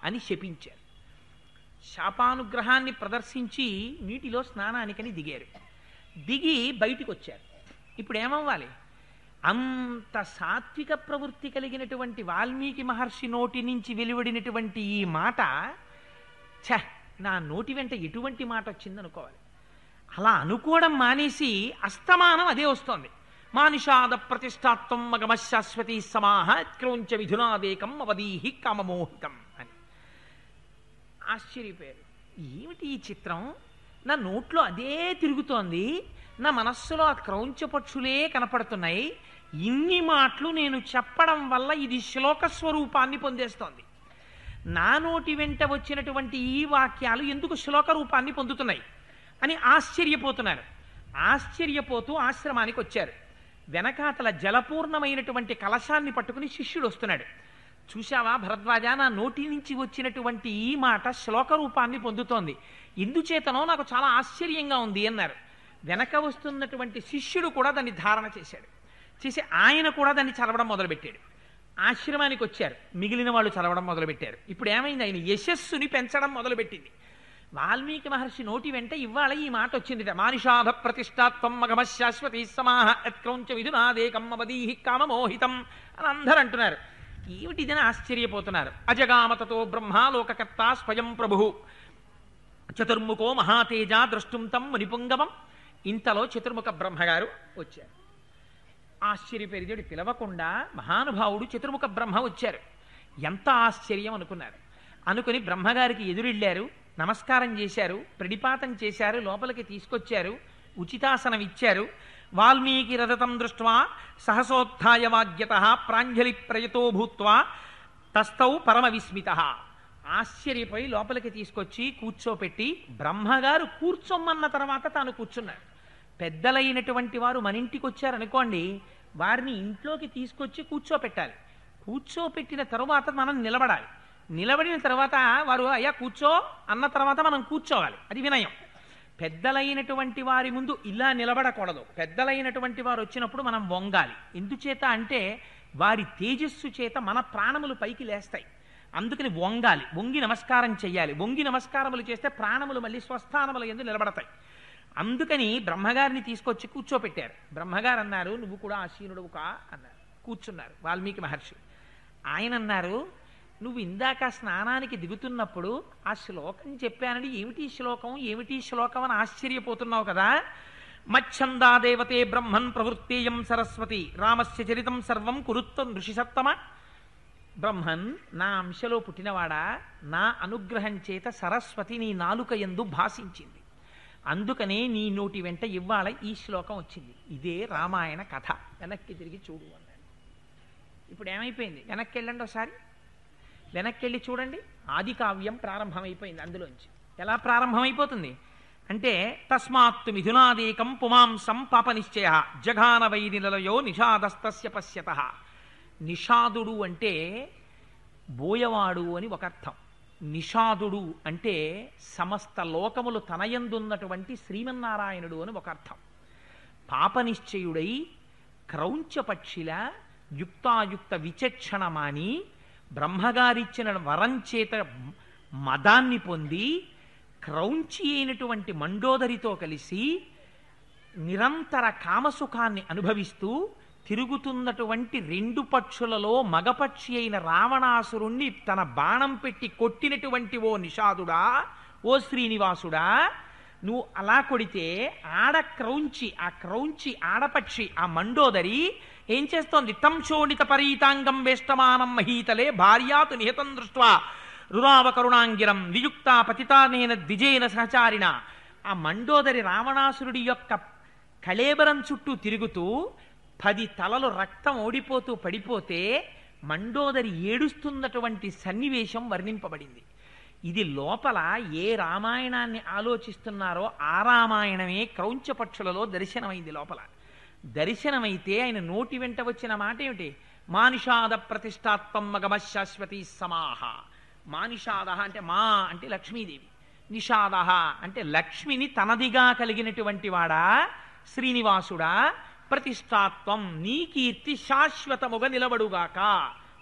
అని శపించారు. శాపానుగ్రహాన్ని ప్రదర్శించి నీటిలో స్నానానికని దిగారు. దిగి బయటికి వచ్చారు. ఇప్పుడు ఏమవ్వాలి? అంత సాత్విక ప్రవృత్తి కలిగినటువంటి వాల్మీకి మహర్షి నోటి నుంచి వెలువడినటువంటి ఈ మాట, నా నోటి వెంట ఎటువంటి మాట వచ్చిందనుకోవాలి. అలా అనుకోవడం మానేసి అస్తమానం అదే వస్తోంది. మానిషాద ప్రతిష్టాత్వం మగమశాశ్వతీ సమాహ క్రౌంచ విధునాదేకం అవధీహి కామమోహితం అని ఆశ్చర్యపోయారు. ఏమిటి ఈ చిత్రం? నా నోట్లో అదే తిరుగుతోంది, నా మనస్సులో ఆ క్రౌంచ పక్షులే కనపడుతున్నాయి. ఇన్ని మాటలు నేను చెప్పడం వల్ల ఇది శ్లోక స్వరూపాన్ని పొందేస్తోంది. నా నోటి వెంట వచ్చినటువంటి ఈ వాక్యాలు ఎందుకు శ్లోక రూపాన్ని పొందుతున్నాయి అని ఆశ్చర్యపోతున్నారు. ఆశ్చర్యపోతూ ఆశ్రమానికి వచ్చారు. వెనకాతల జలపూర్ణమైనటువంటి కలశాన్ని పట్టుకుని శిష్యుడు వస్తున్నాడు. చూశావా భరద్వాజ, నా నోటి నుంచి వచ్చినటువంటి ఈ మాట శ్లోక రూపాన్ని పొందుతోంది, ఎందుచేతనో నాకు చాలా ఆశ్చర్యంగా ఉంది అన్నారు. వెనక వస్తున్నటువంటి శిష్యుడు కూడా దాన్ని ధారణ చేశాడు. చేసి ఆయన కూడా దాన్ని చదవడం మొదలుపెట్టాడు. ఆశ్రమానికి వచ్చారు, మిగిలిన వాళ్ళు చదవడం మొదలుపెట్టారు. ఇప్పుడు ఏమైంది? ఆయన యశస్సుని పెంచడం మొదలుపెట్టింది. వాల్మీకి మహర్షి నోటి వెంట ఇవాళ ఈ మాట వచ్చిందిట. మానిషాధ ప్రతిష్టాత్వం మగమశాశ్వతీ సమాహ యత్క్రౌంచ విధునాదేకం అవధీహి కామమోహితం అని అందరూ అంటున్నారు. ఏమిటిదని ఆశ్చర్యపోతున్నారు. అజగామతతో బ్రహ్మాలోకకర్త స్వయం ప్రభు చతుర్ముఖో మహాతేజ ద్రష్టుం తం మునిపుంగమం. ఇంతలో చతుర్ముఖ బ్రహ్మగారు వచ్చారు. ఆశ్చర్యపరిదేవుడు పిలవకుండా మహానుభావుడు చతుర్ముఖ బ్రహ్మ వచ్చారు. ఎంత ఆశ్చర్యం అనుకున్నారు. అనుకుని బ్రహ్మగారికి ఎదురెళ్ళారు, నమస్కారం చేశారు, ప్రణిపాతం చేశారు, లోపలికి తీసుకొచ్చారు, ఉచితాసనం ఇచ్చారు. వాల్మీకి రథతం దృష్ట్వా సహసోత్థాయ వాగ్యత ప్రాంజలి ప్రయతో భూత్వా తస్థౌ పరమ విస్మిత. ఆశ్చర్యపోయి లోపలికి తీసుకొచ్చి కూర్చోపెట్టి బ్రహ్మగారు కూర్చోమన్న తర్వాత తాను కూర్చున్నారు. పెద్దలైనటువంటి వారు మన ఇంటికి వచ్చారనుకోండి, వారిని ఇంట్లోకి తీసుకొచ్చి కూర్చోపెట్టాలి. కూర్చోపెట్టిన తరువాత మనం నిలబడాలి. నిలబడిన తర్వాత వారు అయ్యా కూర్చో అన్న తర్వాత మనం కూర్చోవాలి. అది వినయం. పెద్దలైనటువంటి వారి ముందు ఇలా నిలబడకూడదు. పెద్దలైనటువంటి వారు వచ్చినప్పుడు మనం వంగాలి. ఎందుచేత అంటే వారి తేజస్సు చేత మన ప్రాణములు పైకి లేస్తాయి. అందుకని వంగాలి, వంగి నమస్కారం చెయ్యాలి. వంగి నమస్కారములు చేస్తే ప్రాణములు మళ్ళీ స్వస్థానముల యందు నిలబడతాయి. అందుకని బ్రహ్మగారిని తీసుకొచ్చి కూర్చోపెట్టారు. బ్రహ్మగారు అన్నారు, నువ్వు కూడా ఆసీనుడువు కా అన్నారు. కూర్చున్నారు వాల్మీకి మహర్షి. ఆయన అన్నారు, నువ్వు ఇందాక స్నానానికి దిగుతున్నప్పుడు ఆ శ్లోకం చెప్పానని ఏమిటి శ్లోకం ఏమిటి శ్లోకం అని ఆశ్చర్యపోతున్నావు కదా. మచ్ఛందా దేవతే బ్రహ్మన్ ప్రవృత్తేయం సరస్వతి రామస్య చరితం సర్వం కురుత్వం ఋషిసత్తమ. బ్రహ్మన్ నా అంశలో పుట్టినవాడా, నా అనుగ్రహం చేత సరస్వతి నీ నాలుక యందు భాషించింది. అందుకనే నీ నోటి వెంట ఇవ్వాల ఈ శ్లోకం వచ్చింది. ఇదే రామాయణ కథ. వెనక్కి తిరిగి చూడు అన్నాడు. ఇప్పుడు ఏమైపోయింది? వెనక్కి వెళ్ళండి ఒకసారి. వెనక్కి వెళ్ళి చూడండి. ఆది కావ్యం ప్రారంభమైపోయింది. అందులోంచి ఎలా ప్రారంభమైపోతుంది అంటే తస్మాత్తు మిథునాదేకం పుమాంసం పాపనిశ్చయ జఘాన వైనిలయో నిషాదస్తస్య పశ్యత. నిషాదుడు అంటే బోయవాడు అని ఒక అర్థం. నిషాదుడు అంటే సమస్త లోకములు తనయందున్నటువంటి శ్రీమన్నారాయణుడు అని ఒక అర్థం. పాపనిశ్చయుడై క్రౌంచపక్షిల యుక్తాయుక్త విచక్షణమాని బ్రహ్మగారిచ్చిన వరం చేత మదాన్ని పొంది క్రౌంచి అయినటువంటి మండోదరితో కలిసి నిరంతర కామసుఖాన్ని అనుభవిస్తూ తిరుగుతున్నటువంటి రెండు పక్షులలో మగపక్షి అయిన రావణాసురుణ్ణి తన బాణం పెట్టి కొట్టినటువంటి ఓ నిషాదుడా, ఓ శ్రీనివాసుడా, నువ్వు అలా కొడితే ఆ క్రౌంచి ఆడపక్షి ఆ మండోదరి ఏం చేస్తోంది? తం శోణిత పరీతాంగం వేష్టమానం మహీతలే భార్యాతు నిహతం దృష్ట్వా రురావకరుణాంగిరం వియుక్త పతితానేన ద్విజేన సహచారిణ. ఆ మండోదరి రావణాసురుడి యొక్క కళేబరం చుట్టూ తిరుగుతూ 10 తలలు రక్తం ఓడిపోతూ పడిపోతే మండోదరి ఏడుస్తున్నటువంటి సన్నివేశం వర్ణింపబడింది. ఇది లోపల ఏ రామాయణాన్ని ఆలోచిస్తున్నారో ఆ రామాయణమే క్రౌంచపక్షులలో దర్శనమైంది. లోపల దర్శనమైతే ఆయన నోటి వెంట వచ్చిన మాట ఏమిటి? మానిషాద ప్రతిష్టాత్వం మగమశాశ్వతీ సమాహ. మానిషాద అంటే మా అంటే లక్ష్మీదేవి, నిషాద అంటే లక్ష్మిని తనదిగా కలిగినటువంటి వాడా శ్రీనివాసుడా, ప్రతిష్టాత్వం నీ కీర్తి శాశ్వతముగా నిలబడుగాక.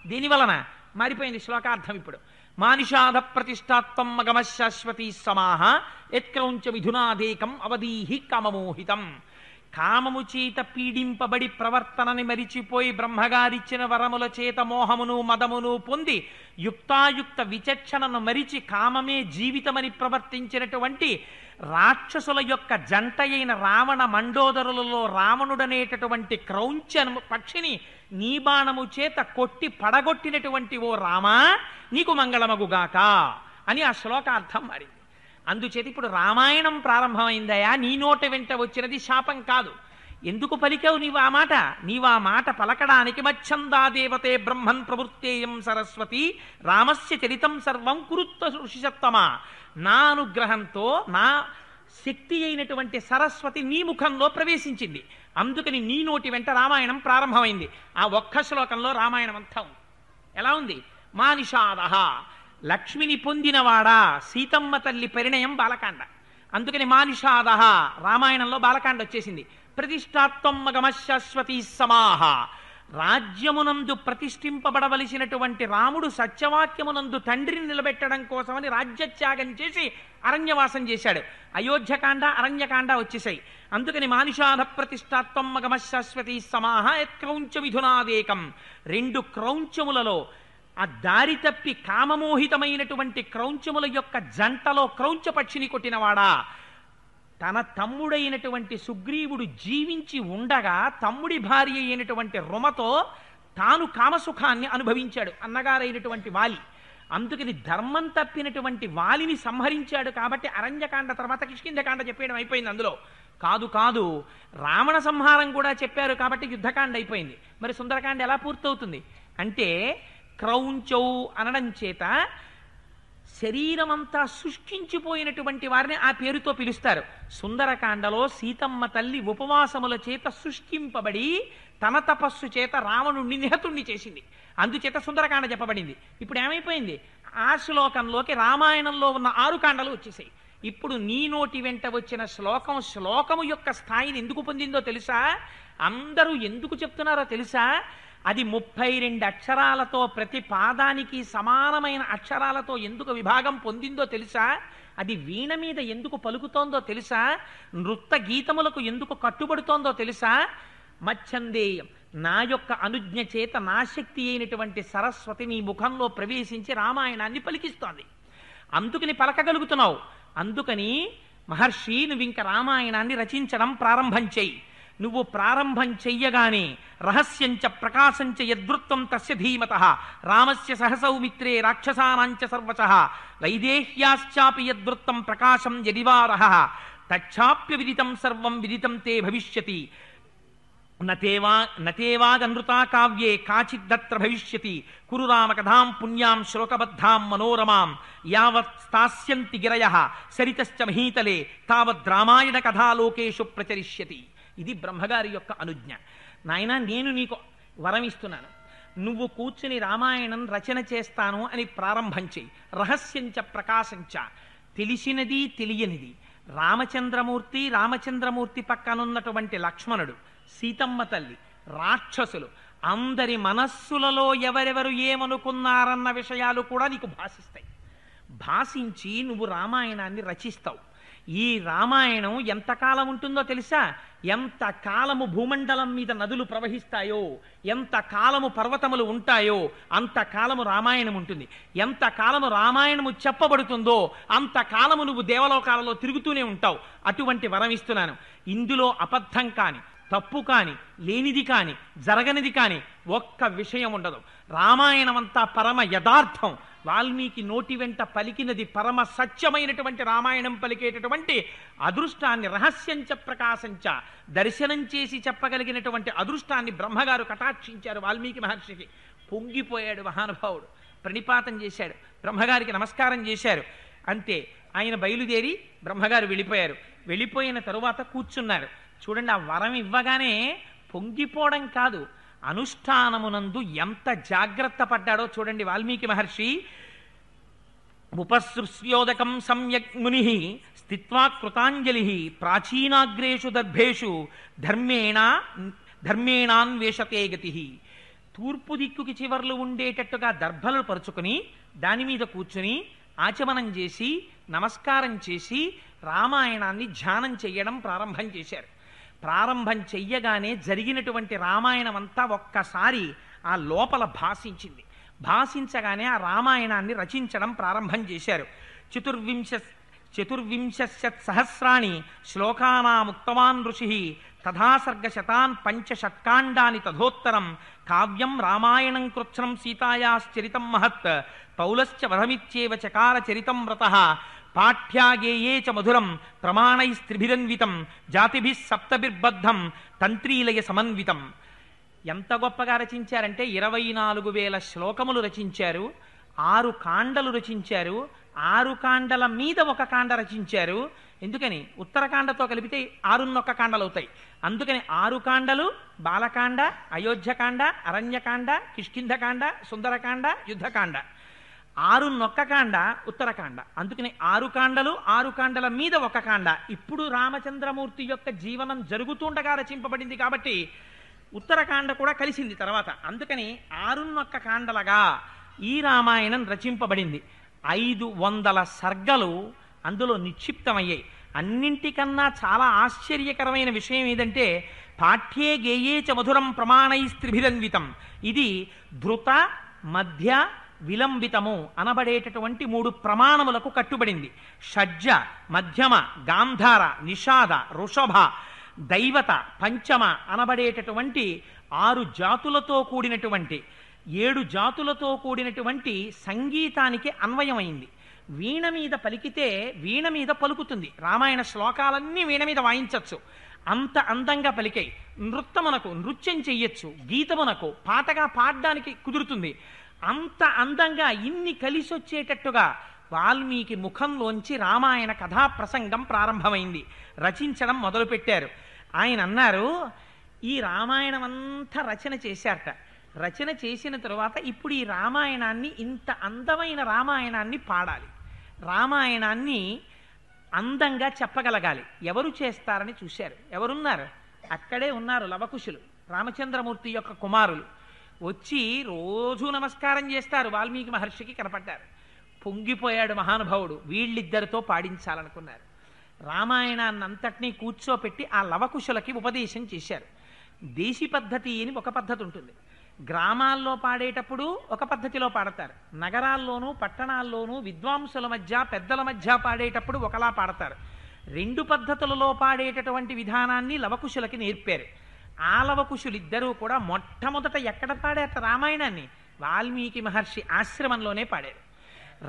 దీనివలన మారిపోయింది శ్లోకార్థం. ఇప్పుడు మానిషాద ప్రతిష్టాత్వం మగమశాశ్వతీ సమాహ యత్క్రౌంచ విధునాదేకం అవధీహి కామమోహితం. కామము చేత పీడింపబడి ప్రవర్తనని మరిచిపోయి బ్రహ్మగారిచ్చిన వరముల చేత మోహమును మదమును పొంది యుక్తాయుక్త విచక్షణను మరిచి కామమే జీవితమని ప్రవర్తించినటువంటి రాక్షసుల యొక్క జంట అయిన రావణ మండోదరులలో రావణుడనేటటువంటి క్రౌంచ పక్షిని నీ బాణము చేత కొట్టి పడగొట్టినటువంటి ఓ రామా నీకు మంగళమగుగాక అని ఆ శ్లోకార్థం మారింది. అందుచేత ఇప్పుడు రామాయణం ప్రారంభమైందయా, నీ నోట వెంట వచ్చినది శాపం కాదు. ఎందుకు పలికావు నీవు ఆ మాట? నీవు ఆ మాట పలకడానికి మచ్చందా దేవతే బ్రహ్మన్ ప్రవృత్తేయం సరస్వతి రామస్య చరితం సర్వం కురుత్వ ఋషిసత్తమా. నా అనుగ్రహంతో నా శక్తి అయినటువంటి సరస్వతి నీ ముఖంలో ప్రవేశించింది. అందుకని నీ నోటి వెంట రామాయణం ప్రారంభమైంది. ఆ ఒక్క శ్లోకంలో రామాయణం అంతా ఉంది. ఎలా ఉంది? మానిషాదహ, లక్ష్మిని పొందినవాడా. సీతమ్మ తల్లి పరిణయం బాలకాండ, అందుకని మానిషాదహ రామాయణంలో బాలకాండ వచ్చేసింది. ప్రతిష్టాత్వం మగమశాశ్వతీ సమాహ, రాజ్యమునందు ప్రతిష్ఠింపబడవలసినటువంటి రాముడు సత్యవాక్యమునందు తండ్రిని నిలబెట్టడం కోసమని రాజ్యత్యాగం చేసి అరణ్యవాసం చేశాడు. అయోధ్యకాండ అరణ్యకాండ వచ్చేసాయి. అందుకని మానుషాధ ప్రతిష్టాత్వం మగమశాశ్వతీ సమాహ యత్క్రౌంచ విధునాదేకం. రెండు క్రౌంచములలో ఆ దారి తప్పి కామమోహితమైనటువంటి క్రౌంచముల యొక్క జంటలో క్రౌంచ పక్షిని కొట్టినవాడా. తన తమ్ముడైనటువంటి సుగ్రీవుడు జీవించి ఉండగా తమ్ముడి భార్య అయినటువంటి రుమతో తాను కామసుఖాన్ని అనుభవించాడు అన్నగారైనటువంటి వాలి. అందుకని ధర్మం తప్పినటువంటి వాలిని సంహరించాడు. కాబట్టి అరణ్యకాండ తర్వాత కిష్కింధకాండ చెప్పేయడం అయిపోయింది. అందులో కాదు కాదు రావణ సంహారం కూడా చెప్పారు కాబట్టి యుద్ధకాండ అయిపోయింది. మరి సుందరకాండ ఎలా పూర్తవుతుంది అంటే క్రౌంచౌ అనడం చేత శరీరమంతా శుష్కించిపోయినటువంటి వారిని ఆ పేరుతో పిలుస్తారు. సుందరకాండలో సీతమ్మ తల్లి ఉపవాసముల చేత శుష్కింపబడి తన తపస్సు చేత రావణుణ్ణి నిహతుణ్ణి చేసింది. అందుచేత సుందరకాండ చెప్పబడింది. ఇప్పుడు ఏమైపోయింది? ఆ శ్లోకంలోకి రామాయణంలో ఉన్న 6 కాండలు వచ్చేసాయి. ఇప్పుడు నీ నోటి వెంట వచ్చిన శ్లోకము యొక్క స్థాయిని ఎందుకు పొందిందో తెలుసా? అందరూ ఎందుకు చెప్తున్నారో తెలుసా? అది 32 అక్షరాలతో ప్రతి పాదానికి సమానమైన అక్షరాలతో ఎందుకు విభాగం పొందిందో తెలుసా? అది వీణ మీద ఎందుకు పలుకుతోందో తెలుసా? నృత్య గీతములకు ఎందుకు కట్టుబడుతోందో తెలుసా? మచ్చందేయం, నా యొక్క అనుజ్ఞ చేత నా శక్తి అయినటువంటి సరస్వతి నీ ముఖంలో ప్రవేశించి రామాయణాన్ని పలికిస్తోంది. అందుకని పలకగలుగుతున్నావు. అందుకని మహర్షి నువ్వు ఇంక రామాయణాన్ని రచించడం ప్రారంభం చెయ్యి. నువ్వు ప్రారంభం చెయ్యగానే రహస్యంచ ప్రకాశంచ యద్వృత్తం తస్య ధీమతః రామస్య సహసౌమిత్రే రాక్షసానాంచ సర్వశః వైదేహ్యాశ్చాపి యద్వృత్తం ప్రకాశం యదివారః తచ్చాప్య విదితం సర్వం విదితం తే భవిష్యతి నతేవాగనృతా కావ్యే కాచిద్దత్ర భవిష్యతి కురు రామ కథాం పుణ్యాం శ్లోకబద్ధాం మనోరమాం యావత్ స్థాస్యంతి గిరయః సరితశ్చ మహీతలే తావద్ రామాయణ కథాలోకేషు ప్రచరిష్యతి. ఇది బ్రహ్మగారి యొక్క అనుజ్ఞ. నాయన నేను నీకు వరం ఇస్తున్నాను, నువ్వు కూర్చుని రామాయణం రచన చేస్తాను అని ప్రారంభం చెయ్యి. రహస్యంచ ప్రకాశంచ, తెలిసినది తెలియనిది, రామచంద్రమూర్తి పక్కనున్నటువంటి లక్ష్మణుడు, సీతమ్మ తల్లి, రాక్షసులు అందరి మనస్సులలో ఎవరెవరు ఏమనుకున్నారన్న విషయాలు కూడా నీకు భాషిస్తాయి. భాషించి నువ్వు రామాయణాన్ని రచిస్తావు. ఈ రామాయణం ఎంతకాలం ఉంటుందో తెలుసా? ఎంత కాలము భూమండలం మీద నదులు ప్రవహిస్తాయో, ఎంత కాలము పర్వతములు ఉంటాయో అంతకాలము రామాయణం ఉంటుంది. ఎంత కాలము రామాయణము చెప్పబడుతుందో అంతకాలము నువ్వు దేవలోకాలలో తిరుగుతూనే ఉంటావు. అటువంటి వరం ఇస్తున్నాను. ఇందులో అబద్ధం కాని, తప్పు కాని, లేనిది కాని, జరగనిది కాని ఒక్క విషయం ఉండదు. రామాయణమంతా పరమ యథార్థం. వాల్మీకి నోటి వెంట పలికినది పరమ సత్యమైనటువంటి రామాయణం పలికేటటువంటి అదృష్టాన్ని, రహస్యంచ ప్రకాశంచ, దర్శనం చేసి చెప్పగలిగినటువంటి అదృష్టాన్ని బ్రహ్మగారు కటాక్షించారు వాల్మీకి మహర్షికి. పొంగిపోయాడు మహానుభావుడు, ప్రణిపాతం చేశాడు, బ్రహ్మగారికి నమస్కారం చేశారు. అంతే, ఆయన బయలుదేరి బ్రహ్మగారు వెళ్ళిపోయారు. వెళ్ళిపోయిన తరువాత కూర్చున్నారు. చూడండి, ఆ వరం ఇవ్వగానే పొంగిపోవడం కాదు, అనుష్ఠానమునందు ఎంత జాగ్రత్త పడ్డాడో చూడండి వాల్మీకి మహర్షి. ఉపసృష్యోదకం సమ్యక్ ముని స్థిత్వా కృతాంజలి ప్రాచీనాగ్రేషు దర్భేషు ధర్మేణాన్వేషతే గతి. తూర్పు దిక్కుకి చివర్లు ఉండేటట్టుగా దర్భలు పరుచుకుని దాని మీద కూర్చుని ఆచమనం చేసి నమస్కారం చేసి రామాయణాన్ని ధ్యానం చెయ్యడం ప్రారంభం చేశారు. ప్రారంభం చెయ్యగానే జరిగినటువంటి రామాయణం అంతా ఒక్కసారి ఆ లోపల భాషించింది. భాషించగానే ఆ రామాయణాన్ని రచించడం ప్రారంభం చేశారు. 24 చతుర్వింశత్సహస్రాణి శ్లోకానాముక్తవాన్ ఋషి తథా సర్గశతాన్ పంచషట్కాండాని తథోత్తరం కావ్యం రామాయణం కృత్స్నం సీతాయాశ్చరితం మహత్ పౌలశ్చ వధమిత్యేవ చకార చరితం వ్రతః పాఠ్యాగేయే చ మధురం ప్రమాణైస్త్రిభిరన్వితం జాతిభిః సప్తభిర్బద్ధం తంత్రీలయ సమన్వితం. ఎంత గొప్పగా రచించారంటే 24,000 శ్లోకములు రచించారు, 6 కాండలు రచించారు, 6 కాండల మీద ఒక కాండ రచించారు. ఎందుకని? ఉత్తరకాండతో కలిపితే 6 కాండలు అవుతాయి. అందుకని 6 కాండలు బాలకాండ, అయోధ్యకాండ, అరణ్యకాండ, కిష్కింధకాండ, సుందరకాండ, యుద్ధకాండ. 6 కాండ ఉత్తరకాండ. అందుకని 6 కాండలు, 6 కాండల మీద ఒక కాండ. ఇప్పుడు రామచంద్రమూర్తి యొక్క జీవనం జరుగుతుండగా రచింపబడింది కాబట్టి ఉత్తరకాండ కూడా కలిసింది తర్వాత. అందుకని 6 కాండలుగా ఈ రామాయణం రచింపబడింది. 500 సర్గలు అందులో నిక్షిప్తమయ్యాయి. అన్నింటికన్నా చాలా ఆశ్చర్యకరమైన విషయం ఏదంటే పాఠ్యే గేయే చ మధురం ప్రమాణైస్త్రిభిరన్వితం. ఇది ధృత, మధ్య, విలంబితము అనబడేటటువంటి 3 ప్రమాణములకు కట్టుబడింది. షడ్జ, మధ్యమ, గాంధార, నిషాద, వృషభ, దైవత, పంచమ అనబడేటటువంటి 6 జాతులతో కూడినటువంటి 7 జాతులతో కూడినటువంటి సంగీతానికి అన్వయమైంది. వీణ మీద పలికితే వీణ మీద పలుకుతుంది. రామాయణ శ్లోకాలన్నీ వీణ మీద వాయించవచ్చు. అంత అందంగా పలికాయి. నృత్యం చెయ్యొచ్చు, గీతమునకు పాటగా పాడడానికి కుదురుతుంది. అంత అందంగా ఇన్ని కలిసి వచ్చేటట్టుగా వాల్మీకి ముఖంలోంచి రామాయణ కథా ప్రసంగం ప్రారంభమైంది. రచించడం మొదలుపెట్టారు. ఆయన అన్నారు, ఈ రామాయణం అంతా రచన చేశారట. రచన చేసిన తరువాత ఇప్పుడు ఈ రామాయణాన్ని, ఇంత అందమైన రామాయణాన్ని పాడాలి, రామాయణాన్ని అందంగా చెప్పగలగాలి. ఎవరు చేస్తారని చూశారు. ఎవరున్నారు? అక్కడే ఉన్నారు లవకుశులు, రామచంద్రమూర్తి యొక్క కుమారులు. వచ్చి రోజు నమస్కారం చేస్తారు. వాల్మీకి మహర్షికి కనపడ్డారు. పొంగిపోయాడు మహానుభావుడు. వీళ్ళిద్దరితో పాడించాలనుకున్నారు. రామాయణాన్నంతటినీ కూర్చోపెట్టి ఆ లవకుశులకి ఉపదేశం చేశారు. దేశీ పద్ధతి అని ఒక పద్ధతి ఉంటుంది. గ్రామాల్లో పాడేటప్పుడు ఒక పద్ధతిలో పాడతారు. నగరాల్లోనూ పట్టణాల్లోనూ విద్వాంసుల మధ్య, పెద్దల మధ్య పాడేటప్పుడు ఒకలా పాడతారు. 2 పద్ధతులలో పాడేటటువంటి విధానాన్ని లవకుశులకి నేర్పారు. ఆ లవకుశులిద్దరూ కూడా మొట్టమొదట ఎక్కడ పాడారు రామాయణాన్ని? వాల్మీకి మహర్షి ఆశ్రమంలోనే పాడారు.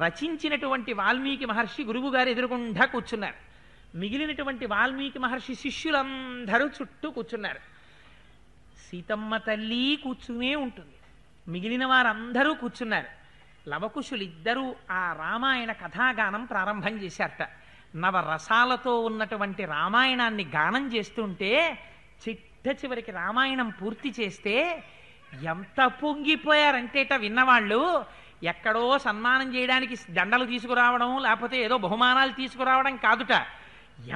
రచించినటువంటి వాల్మీకి మహర్షి గురువు గారు ఎదురుగుండా కూర్చున్నారు. మిగిలినటువంటి వాల్మీకి మహర్షి శిష్యులందరూ చుట్టూ కూర్చున్నారు. సీతమ్మ తల్లి కూర్చునే ఉంటుంది. మిగిలిన వారందరూ కూర్చున్నారు. లవకుశులిద్దరూ ఆ రామాయణ కథాగానం ప్రారంభం చేశారట. నవరసాలతో ఉన్నటువంటి రామాయణాన్ని గానం చేస్తుంటే చిట్ట చివరికి రామాయణం పూర్తి చేస్తే ఎంత పొంగిపోయారంటేట విన్నవాళ్ళు. ఎక్కడో సన్మానం చేయడానికి దండలు తీసుకురావడం, లేకపోతే ఏదో బహుమానాలు తీసుకురావడం కాదుట.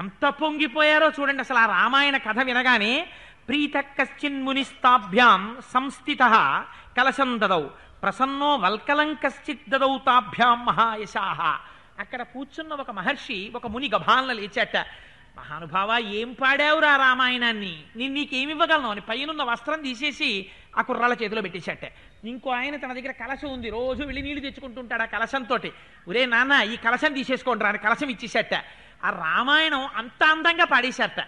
ఎంత పొంగిపోయారో చూడండి. అసలు ఆ రామాయణ కథ వినగానే ప్రీత కశ్చిన్మునిస్తాభ్యాం సంస్థిత కలశం దదౌ ప్రసన్నో వల్కలం కశ్చిత్ దదౌ తాభ్యాం మహాయశాహ. అక్కడ కూర్చున్న ఒక మహర్షి, ఒక ముని గభాలను లేచాట. మహానుభావ, ఏం పాడావురా రామాయణాన్ని, నేను నీకేమివ్వగలను అని పైనున్న వస్త్రం తీసేసి ఆ కుర్రాళ్ళ చేతిలో పెట్టేశాట. ఇంకో ఆయన తన దగ్గర కలశం ఉంది, రోజు వెళ్ళి నీళ్లు తెచ్చుకుంటుంటాడు ఆ కలశంతో. ఒరే నాన్న, ఈ కలశం తీసేసుకోండి రా అని కలశం ఇచ్చేశాట. ఆ రామాయణం అంత అందంగా పాడేశాట.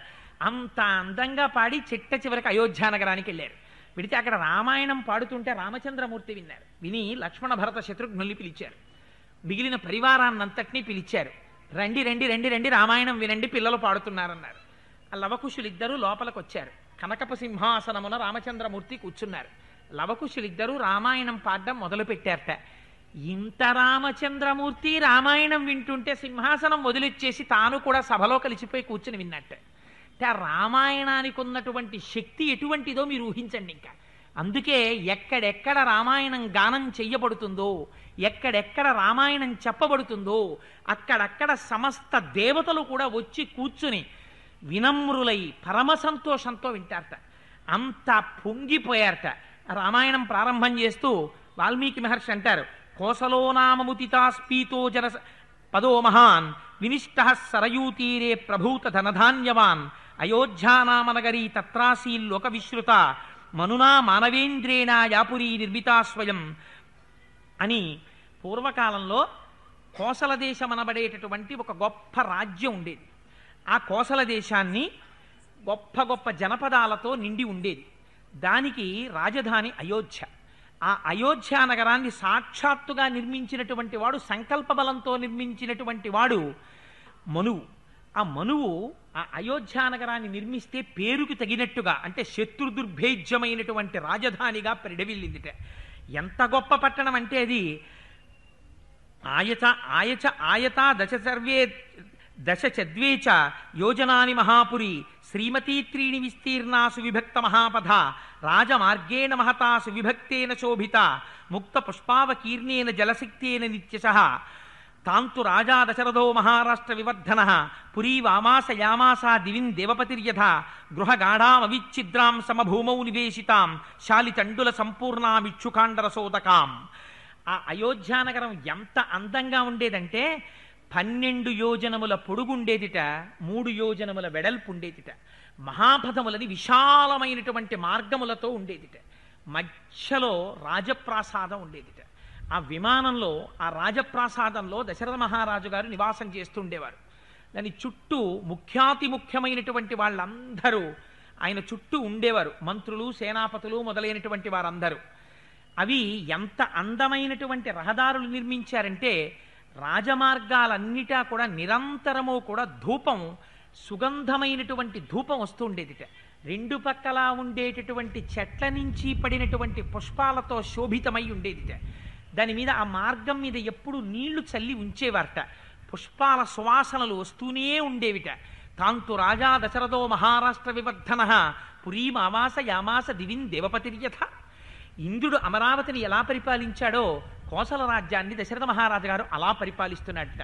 అంత అందంగా పాడి చివరికి అయోధ్య నగరానికి వెళ్ళారు. విడితే అక్కడ రామాయణం పాడుతుంటే రామచంద్రమూర్తి విన్నారు. విని లక్ష్మణ భరత శత్రుఘ్నుల్ని పిలిచారు. మిగిలిన పరివారాన్నంతటినీ పిలిచారు. రండి రండి రండి రండి, రామాయణం వినండి, పిల్లలు పాడుతున్నారన్నారు. ఆ లవకుశులిద్దరూ లోపలికి వచ్చారు. కనకపు సింహాసనమున రామచంద్రమూర్తి కూర్చున్నారు. లవకుశులిద్దరూ రామాయణం పాడడం మొదలుపెట్టారట. ఇంత రామచంద్రమూర్తి రామాయణం వింటుంటే సింహాసనం వదిలిచ్చేసి తాను కూడా సభలో కలిసిపోయి కూర్చుని విన్నట్ట. అంటే ఆ రామాయణానికి ఉన్నటువంటి శక్తి ఎటువంటిదో మీరు ఊహించండి. ఇంకా అందుకే ఎక్కడెక్కడ రామాయణం గానం చెయ్యబడుతుందో, ఎక్కడెక్కడ రామాయణం చెప్పబడుతుందో అక్కడక్కడ సమస్త దేవతలు కూడా వచ్చి కూర్చుని వినమ్రులై పరమ సంతోషంతో వింటారట. అంత పొంగిపోయారట. రామాయణం ప్రారంభం చేస్తూ వాల్మీకి మహర్షి అంటారు, కోసలో నామముతితాస్పీతో జన పదో మహాన్ వినిష్ట సరయూతీరే ప్రభూత ధనధాన్యవాన్ అయోధ్యానామనగరీ తత్రాసీల్లోక విశ్రుత మనునా మానవేంద్రేణ యాపురీ నిర్మితా స్వయం అని పూర్వకాలంలో కోసల దేశం అనబడేటటువంటి ఒక గొప్ప రాజ్యం ఉండేది. ఆ కోసల దేశాన్ని గొప్ప గొప్ప జనపదాలతో నిండి ఉండేది. దానికి రాజధాని అయోధ్య. ఆ అయోధ్య నగరాన్ని సాక్షాత్తుగా నిర్మించినటువంటి వాడు, సంకల్ప బలంతో నిర్మించినటువంటి వాడు మనువు. ఆ మనువు ఆ అయోధ్య నగరాన్ని నిర్మిస్తే పేరుకి తగినట్టుగా, అంటే శత్రుదుర్భేద్యమైనటువంటి రాజధానిగా పరిడవిల్లిందిట. ఎంత గొప్ప పట్టణం అంటే అది ఆయత దశ చద్వే చ యోజనాని మహాపురి శ్రీమతీ త్రీణి విస్తీర్ణా సువిభక్త మహాపథ రాజమార్గేణ మహతా సువిభక్తేన శోభిత ముక్త పుష్పావకీర్ణేన జలసిక్తేన నిత్యశః తాంతు రాజా దశరథో మహారాష్ట్ర వివర్ధన పురీ వామాస యామాసా దివిన్ దేవపతిర్యథ గృహగాఢామవిచ్ఛిద్రాం సమభూమౌ నివేశితాం శాలిచండుల సంపూర్ణామిక్షుకాండరసోదకాం. ఆ అయోధ్యానగరం ఎంత అందంగా ఉండేదంటే 12 యోజనముల పొడుగుండేదిట, 3 యోజనముల వెడల్పు ఉండేదిట. మహాపథములని విశాలమైనటువంటి మార్గములతో ఉండేదిట. మధ్యలో రాజప్రాసాదం ఉండేదిట. ఆ విమానంలో, ఆ రాజప్రాసాదంలో దశరథ మహారాజు గారు నివాసం చేస్తుండేవారు. దాని చుట్టూ ముఖ్యాతి ముఖ్యమైనటువంటి వాళ్ళందరూ ఆయన చుట్టూ ఉండేవారు, మంత్రులు, సేనాపతులు మొదలైనటువంటి వారందరూ. అవి ఎంత అందమైనటువంటి రహదారులు నిర్మించారంటే రాజమార్గాలన్నిటా కూడా నిరంతరము కూడా ధూపం, సుగంధమైనటువంటి ధూపం వస్తూ ఉండేదిట. 2 పక్కలా ఉండేటటువంటి చెట్ల నుంచి పడినటువంటి పుష్పాలతో శోభితమై ఉండేదిట. దాని మీద, ఆ మార్గం మీద ఎప్పుడు నీళ్లు చల్లి ఉంచేవారట. పుష్పాల సువాసనలు వస్తూనే ఉండేవిట. తాంతు రాజా దశరథో మహారాష్ట్ర వివర్ధన పురీం ఆవాస యామాస దివిన్ దేవపతిర్యథ. ఇంద్రుడు అమరావతిని ఎలా పరిపాలించాడో కోసల రాజ్యాన్ని దశరథ మహారాజు గారు అలా పరిపాలిస్తున్నాడట.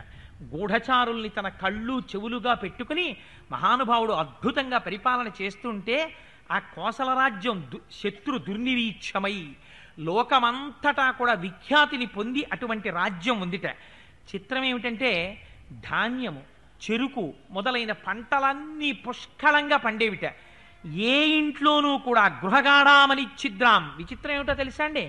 గూఢచారుల్ని తన కళ్ళు చెవులుగా పెట్టుకుని మహానుభావుడు అద్భుతంగా పరిపాలన చేస్తుంటే ఆ కోసల రాజ్యం శత్రు దుర్నిరీక్షమై లోకమంతటా కూడా విఖ్యాతిని పొంది అటువంటి రాజ్యం ఉందిట. చిత్రం ఏమిటంటే ధాన్యము, చెరుకు మొదలైన పంటలన్నీ పుష్కలంగా పండేవిట. ఏ ఇంట్లోనూ కూడా గృహగాఢామనిచ్ఛిద్రాం. విచిత్రం ఏమిటో తెలుసా అండి?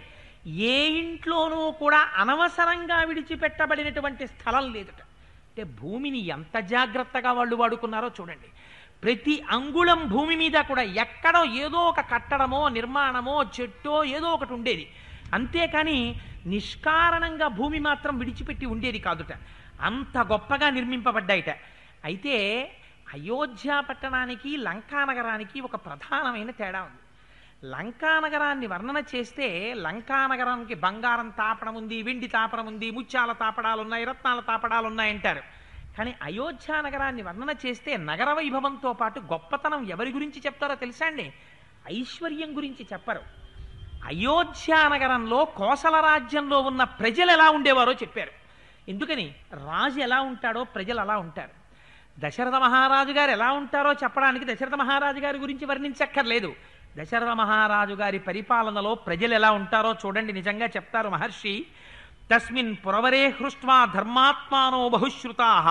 ఏ ఇంట్లోనూ కూడా అనవసరంగా విడిచిపెట్టబడినటువంటి స్థలం లేదుట. అంటే భూమిని ఎంత జాగ్రత్తగా వాళ్ళు వాడుకున్నారో చూడండి. ప్రతి అంగుళం భూమి మీద కూడా ఎక్కడో ఏదో ఒక కట్టడమో, నిర్మాణమో, చెట్టో ఏదో ఒకటి ఉండేది. అంతేకాని నిష్కారణంగా భూమి మాత్రం విడిచిపెట్టి ఉండేది కాదుట. అంత గొప్పగా నిర్మింపబడ్డాయిట. అయితే అయోధ్య పట్టణానికి, లంకానగరానికి ఒక ప్రధానమైన తేడా ఉంది. లంకానగరాన్ని వర్ణన చేస్తే లంకానగరానికి బంగారం తాపడం ఉంది, వెండి తాపడం ఉంది, ముత్యాల తాపడాలు ఉన్నాయి, రత్నాల తాపడాలు ఉన్నాయంటారు. కానీ అయోధ్య నగరాన్ని వర్ణన చేస్తే నగర వైభవంతో పాటు గొప్పతనం ఎవరి గురించి చెప్తారో తెలుసా అండి? ఐశ్వర్యం గురించి చెప్పరు. అయోధ్య నగరంలో కోసల రాజ్యంలో ఉన్న ప్రజలు ఎలా ఉండేవారో చెప్పారు. ఎందుకని? రాజు ఎలా ఉంటాడో ప్రజలు అలా ఉంటారు. దశరథ మహారాజు గారు ఎలా ఉంటారో చెప్పడానికి దశరథ మహారాజు గారి గురించి వర్ణించక్కర్లేదు. దశరథ మహారాజు గారి పరిపాలనలో ప్రజలు ఎలా ఉంటారో చూడండి. నిజంగా చెప్తారు మహర్షి. తస్మిన్ పురవరే హృష్ట్వా ధర్మాత్మానో బహుశ్రుతాః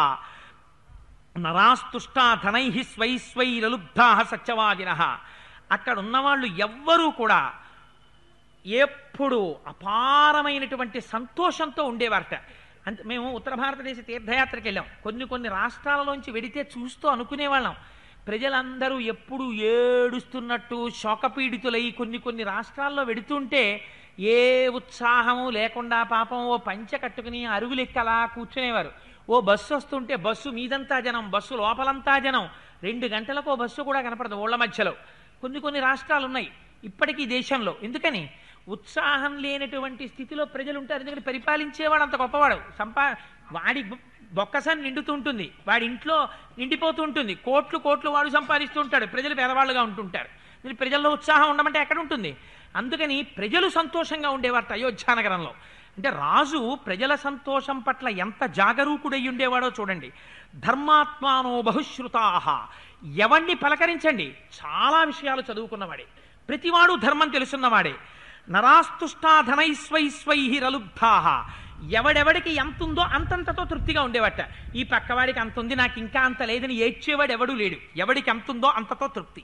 నరాస్తుష్టా ధనైః స్వైస్వైరలుబ్ధాః సత్యవాదినః. అక్కడ ఉన్నవాళ్ళు ఎవ్వరూ కూడా ఎప్పుడు అపారమైనటువంటి సంతోషంతో ఉండేవారట. అంటే మేము ఉత్తర భారతదేశ తీర్థయాత్రకి వెళ్ళాం. కొన్ని రాష్ట్రాలలోంచి వెడితే చూస్తూ అనుకునేవాళ్ళం, ప్రజలందరూ ఎప్పుడు ఏడుస్తున్నట్టు శోకపీడితులై కొన్ని రాష్ట్రాల్లో వెడుతుంటే ఏ ఉత్సాహము లేకుండా పాపం ఓ పంచె కట్టుకుని అరుగులెక్కలా కూర్చునేవారు. ఓ బస్సు వస్తుంటే బస్సు మీదంతా జనం, బస్సు లోపలంతా జనం. 2 గంటలకు ఓ బస్సు కూడా కనపడదు ఊళ్ళ మధ్యలో. కొన్ని రాష్ట్రాలు ఉన్నాయి ఇప్పటికీ దేశంలో. ఎందుకని? ఉత్సాహం లేనటువంటి స్థితిలో ప్రజలు ఉంటారు. ఎందుకంటే పరిపాలించేవాడు అంత గొప్పవాడు, వాడి బొక్కసాన్ని నిండుతూ ఉంటుంది, వాడి ఇంట్లో నిండిపోతూ ఉంటుంది, కోట్లు వాడు సంపాదిస్తూ ఉంటాడు, ప్రజలు పేదవాళ్ళుగా ఉంటుంటారు. ప్రజల్లో ఉత్సాహం ఉండమంటే ఎక్కడ ఉంటుంది? అందుకని ప్రజలు సంతోషంగా ఉండేవారట అయోధ్య నగరంలో. అంటే రాజు ప్రజల సంతోషం పట్ల ఎంత జాగరూకుడై ఉండేవాడో చూడండి. ధర్మాత్మానో బహుశ్రుతాః. ఎవణ్ణి పలకరించండి చాలా విషయాలు చదువుకున్నవాడే, ప్రతివాడు ధర్మం తెలుసున్నవాడే. నరాస్తుష్టా ధనైస్వైస్వైః రలుబ్ధాః. ఎవడెవడికి ఎంత ఉందో అంతంతతో తృప్తిగా ఉండేవాట. ఈ పక్కవాడికి అంత ఉంది, నాకు ఇంకా అంత లేదని ఏడ్చేవాడు ఎవడూ లేడు. ఎవడికి ఎంత ఉందో అంతతో తృప్తి.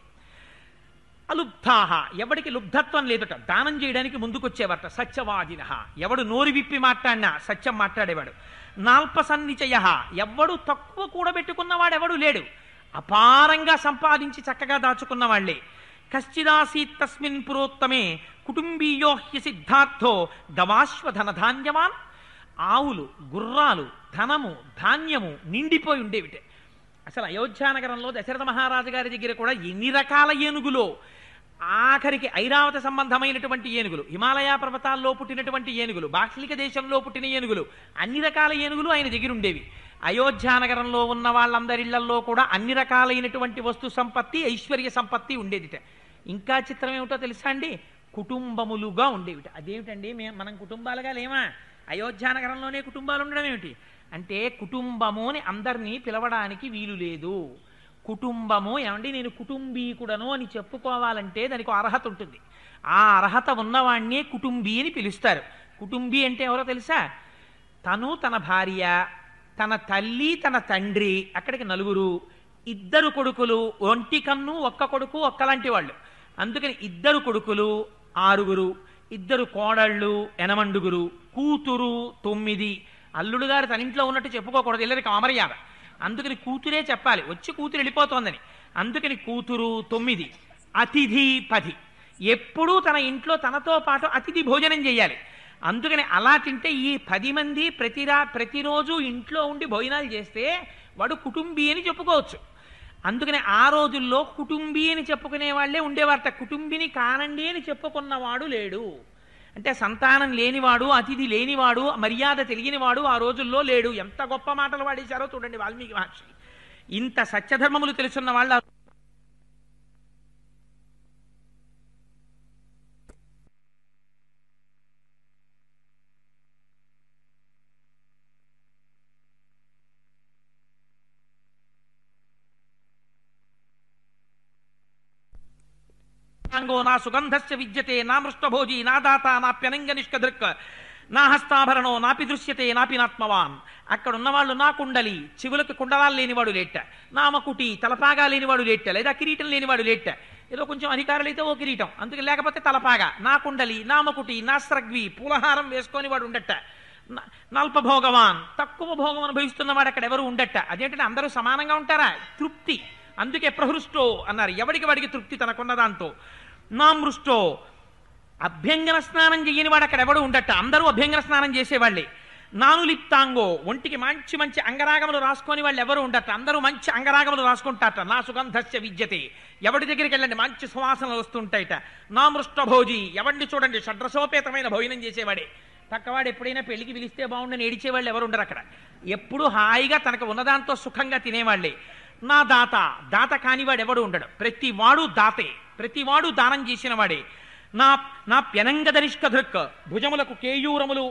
అలుబ్ధాహ ఎవడికి లుబ్ధత్వం లేదట దానం చేయడానికి ముందుకొచ్చేవారట. సత్యవాదిన ఎవడు నోరు విప్పి మాట్లాడినా సత్యం మాట్లాడేవాడు. నాల్పసన్నిచయ ఎవడు తక్కువ కూడబెట్టుకున్నవాడెవడు లేడు, అపారంగా సంపాదించి చక్కగా దాచుకున్న వాళ్లే. కశ్చిదాసీత్ తస్మిన్ పురోత్తమే కుటుంబీయో హ్యసిద్ధార్థో గవాశ్వధనధాన్యవాన్. ఆవులు గుర్రాలు ధనము ధాన్యము నిండిపోయి ఉండేవిటే. అసలు అయోధ్యానగరంలో దశరథ మహారాజు గారి దగ్గర కూడా ఎన్ని రకాల ఏనుగులో, ఆఖరికి ఐరావత సంబంధమైనటువంటి ఏనుగులు, హిమాలయ పర్వతాల్లో పుట్టినటువంటి ఏనుగులు, బాహ్లిక దేశంలో పుట్టిన ఏనుగులు, అన్ని రకాల ఏనుగులు ఆయన దగ్గర ఉండేవి. అయోధ్యానగరంలో ఉన్న వాళ్ళందరిళ్లల్లో కూడా అన్ని రకాలైనటువంటి వస్తు సంపత్తి ఐశ్వర్య సంపత్తి ఉండేదిట. ఇంకా చిత్రం ఏమిటో తెలుసా అండి, కుటుంబములుగా ఉండేవిట. అదేమిటండి మనం కుటుంబాలుగా లేమా, అయోధ్యానగరంలోనే కుటుంబాలు ఉండడం ఏమిటి అంటే, కుటుంబము అని అందరినీ పిలవడానికి వీలు లేదు. కుటుంబము ఏమండి నేను కుటుంబీకుడను అని చెప్పుకోవాలంటే దానికి అర్హత ఉంటుంది. ఆ అర్హత ఉన్నవాణ్ణే కుటుంబీ అని పిలుస్తారు. కుటుంబీ అంటే ఎవరో తెలుసా, తను తన భార్య తన తల్లి తన తండ్రి అక్కడికి నలుగురు, ఇద్దరు కొడుకులు, ఒంటి కన్ను ఒక్క కొడుకు ఒక్కలాంటి వాళ్ళు, అందుకని ఇద్దరు కొడుకులు ఆరుగురు, ఇద్దరు కోడళ్ళు ఎనమండుగురు, కూతురు 9. అల్లుడు గారు తన ఇంట్లో ఉన్నట్టు చెప్పుకోకూడదు, ఇల్లరికి అమర్యాద. అందుకని కూతురే చెప్పాలి, వచ్చి కూతురు వెళ్ళిపోతోందని. అందుకని కూతురు 9, అతిథి 10. ఎప్పుడూ తన ఇంట్లో తనతో పాటు అతిథి భోజనం చేయాలి. అందుకని అలా తింటే ఈ 10 మంది ప్రతిరోజు ఇంట్లో ఉండి భోజనాలు చేస్తే వాడు కుటుంబీ అని చెప్పుకోవచ్చు. అందుకని ఆ రోజుల్లో కుటుంబీ అని చెప్పుకునే వాళ్ళే ఉండేవారట. కుటుంబిని కానండి అని చెప్పుకున్నవాడు లేడు. అంటే సంతానం లేనివాడు, అతిథి లేనివాడు, మర్యాద తెలియనివాడు ఆ రోజుల్లో లేడు. ఎంత గొప్ప మాటలు వాడేశారో చూడండి వాల్మీకి మహర్షి. ఇంత సత్యధర్మములు తెలుసున్న వాళ్ళ నా సుగంధస్య విద్యతే నా మృష్టభోజీ నా దాత నాప్యనంగ నిష్కదృక్ నా హస్తాభరణో నాపి దృశ్యతే నాపినాత్మవాన్. అక్కడ ఉన్నవాళ్ళు నా కుండలి, చెవులకు కుండలాలు లేనివాడు లేట్ట, నా మకుటి తలపాగా లేనివాడు లేట్ట, లేదా కిరీటం లేనివాడు లేట్ట. ఏదో కొంచెం అధికారులైతే ఓ కిరీటం, అందుకే లేకపోతే తలపాగా, నా కుండలి నా మకుటి నా స్రగ్వి పూలహారం వేసుకొని వాడు ఉండట. నల్పభోగవాన్ తక్కువ భోగం అనుభవిస్తున్నవాడు అక్కడ ఎవరు ఉండట. అదేంటంటే అందరూ సమానంగా ఉంటారా, తృప్తి. అందుకే ప్రహృష్టో అన్నారు, ఎవడికి వాడికి తృప్తి తనకున్న దాంతో. నా మృష్టో అభ్యంగన స్నానం చేయని వాడు అక్కడ ఎవడు ఉండట, అందరూ అభ్యంగన స్నానం చేసేవాళ్ళే. నాను లిప్తాంగో ఒంటికి మంచి మంచి అంగరాగములు రాసుకొని వాళ్ళు ఎవరు ఉండట, అందరూ మంచి అంగరాగములు రాసుకుంటారట. నా సుగంధస్య విద్యతే ఎవడి దగ్గరికి వెళ్ళండి మంచి సువాసనలు వస్తుంటాయిట. నా మృష్టభోజీ ఎవడిని చూడండి షడ్రసోపేతమైన భోజనం చేసేవాడే. పక్కవాడు ఎప్పుడైనా పెళ్లికి పిలిస్తే బాగుండని ఏడిచేవాళ్ళు ఎవరు ఉండరు అక్కడ, ఎప్పుడు హాయిగా తనకు ఉన్నదాంతో సుఖంగా తినేవాళ్లే. నా దాత దాత కానివాడు ఎవడు ఉండడు, ప్రతివాడు దాతే, ప్రతివాడు దానం చేసిన వాడే. నా ప్యనంగదరిష్క దృక్ భుజములకు కేయూరములు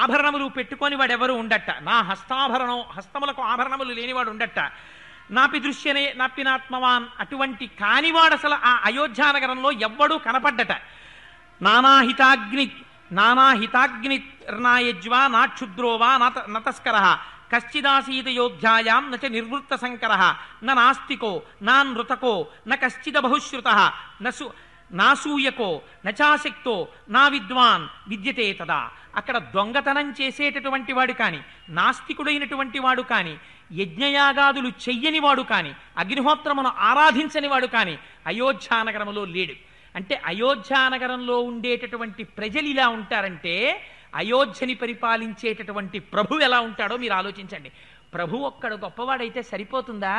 ఆభరణములు పెట్టుకొని వాడెవరు ఉండట. నా హస్తములకు ఆభరణములు లేనివాడు ఉండట. నాపి దృశ్యనే నాపినాత్మవాన్ అటువంటి కానివాడు అసలు ఆ అయోధ్యానగరంలో ఎవ్వడూ కనపడ్డట. నానాహితాగ్నిర్నాయజ్వా నా క్షుద్రోవా నతస్కర కశ్చిదాసీతయోధ్యాయాం నచ నిర్వృత్త సంకర నాస్తికో నృతకో న కశ్చిద బహుశ్రుత నాసూయకో నచాశక్తో నా విద్వాన్ విద్యతే తదా. అక్కడ దొంగతనం చేసేటటువంటి వాడు కాని, నాస్తికుడైనటువంటి వాడు కాని, యజ్ఞయాగాదులు చెయ్యని వాడు కాని, అగ్నిహోత్రమును ఆరాధించని వాడు కాని అయోధ్యానగరములో లేడు. అంటే అయోధ్యానగరంలో ఉండేటటువంటి ప్రజలు ఇలా ఉంటారంటే అయోధ్యని పరిపాలించేటటువంటి ప్రభు ఎలా ఉంటాడో మీరు ఆలోచించండి. ప్రభు ఒక్కడు గొప్పవాడైతే సరిపోతుందా?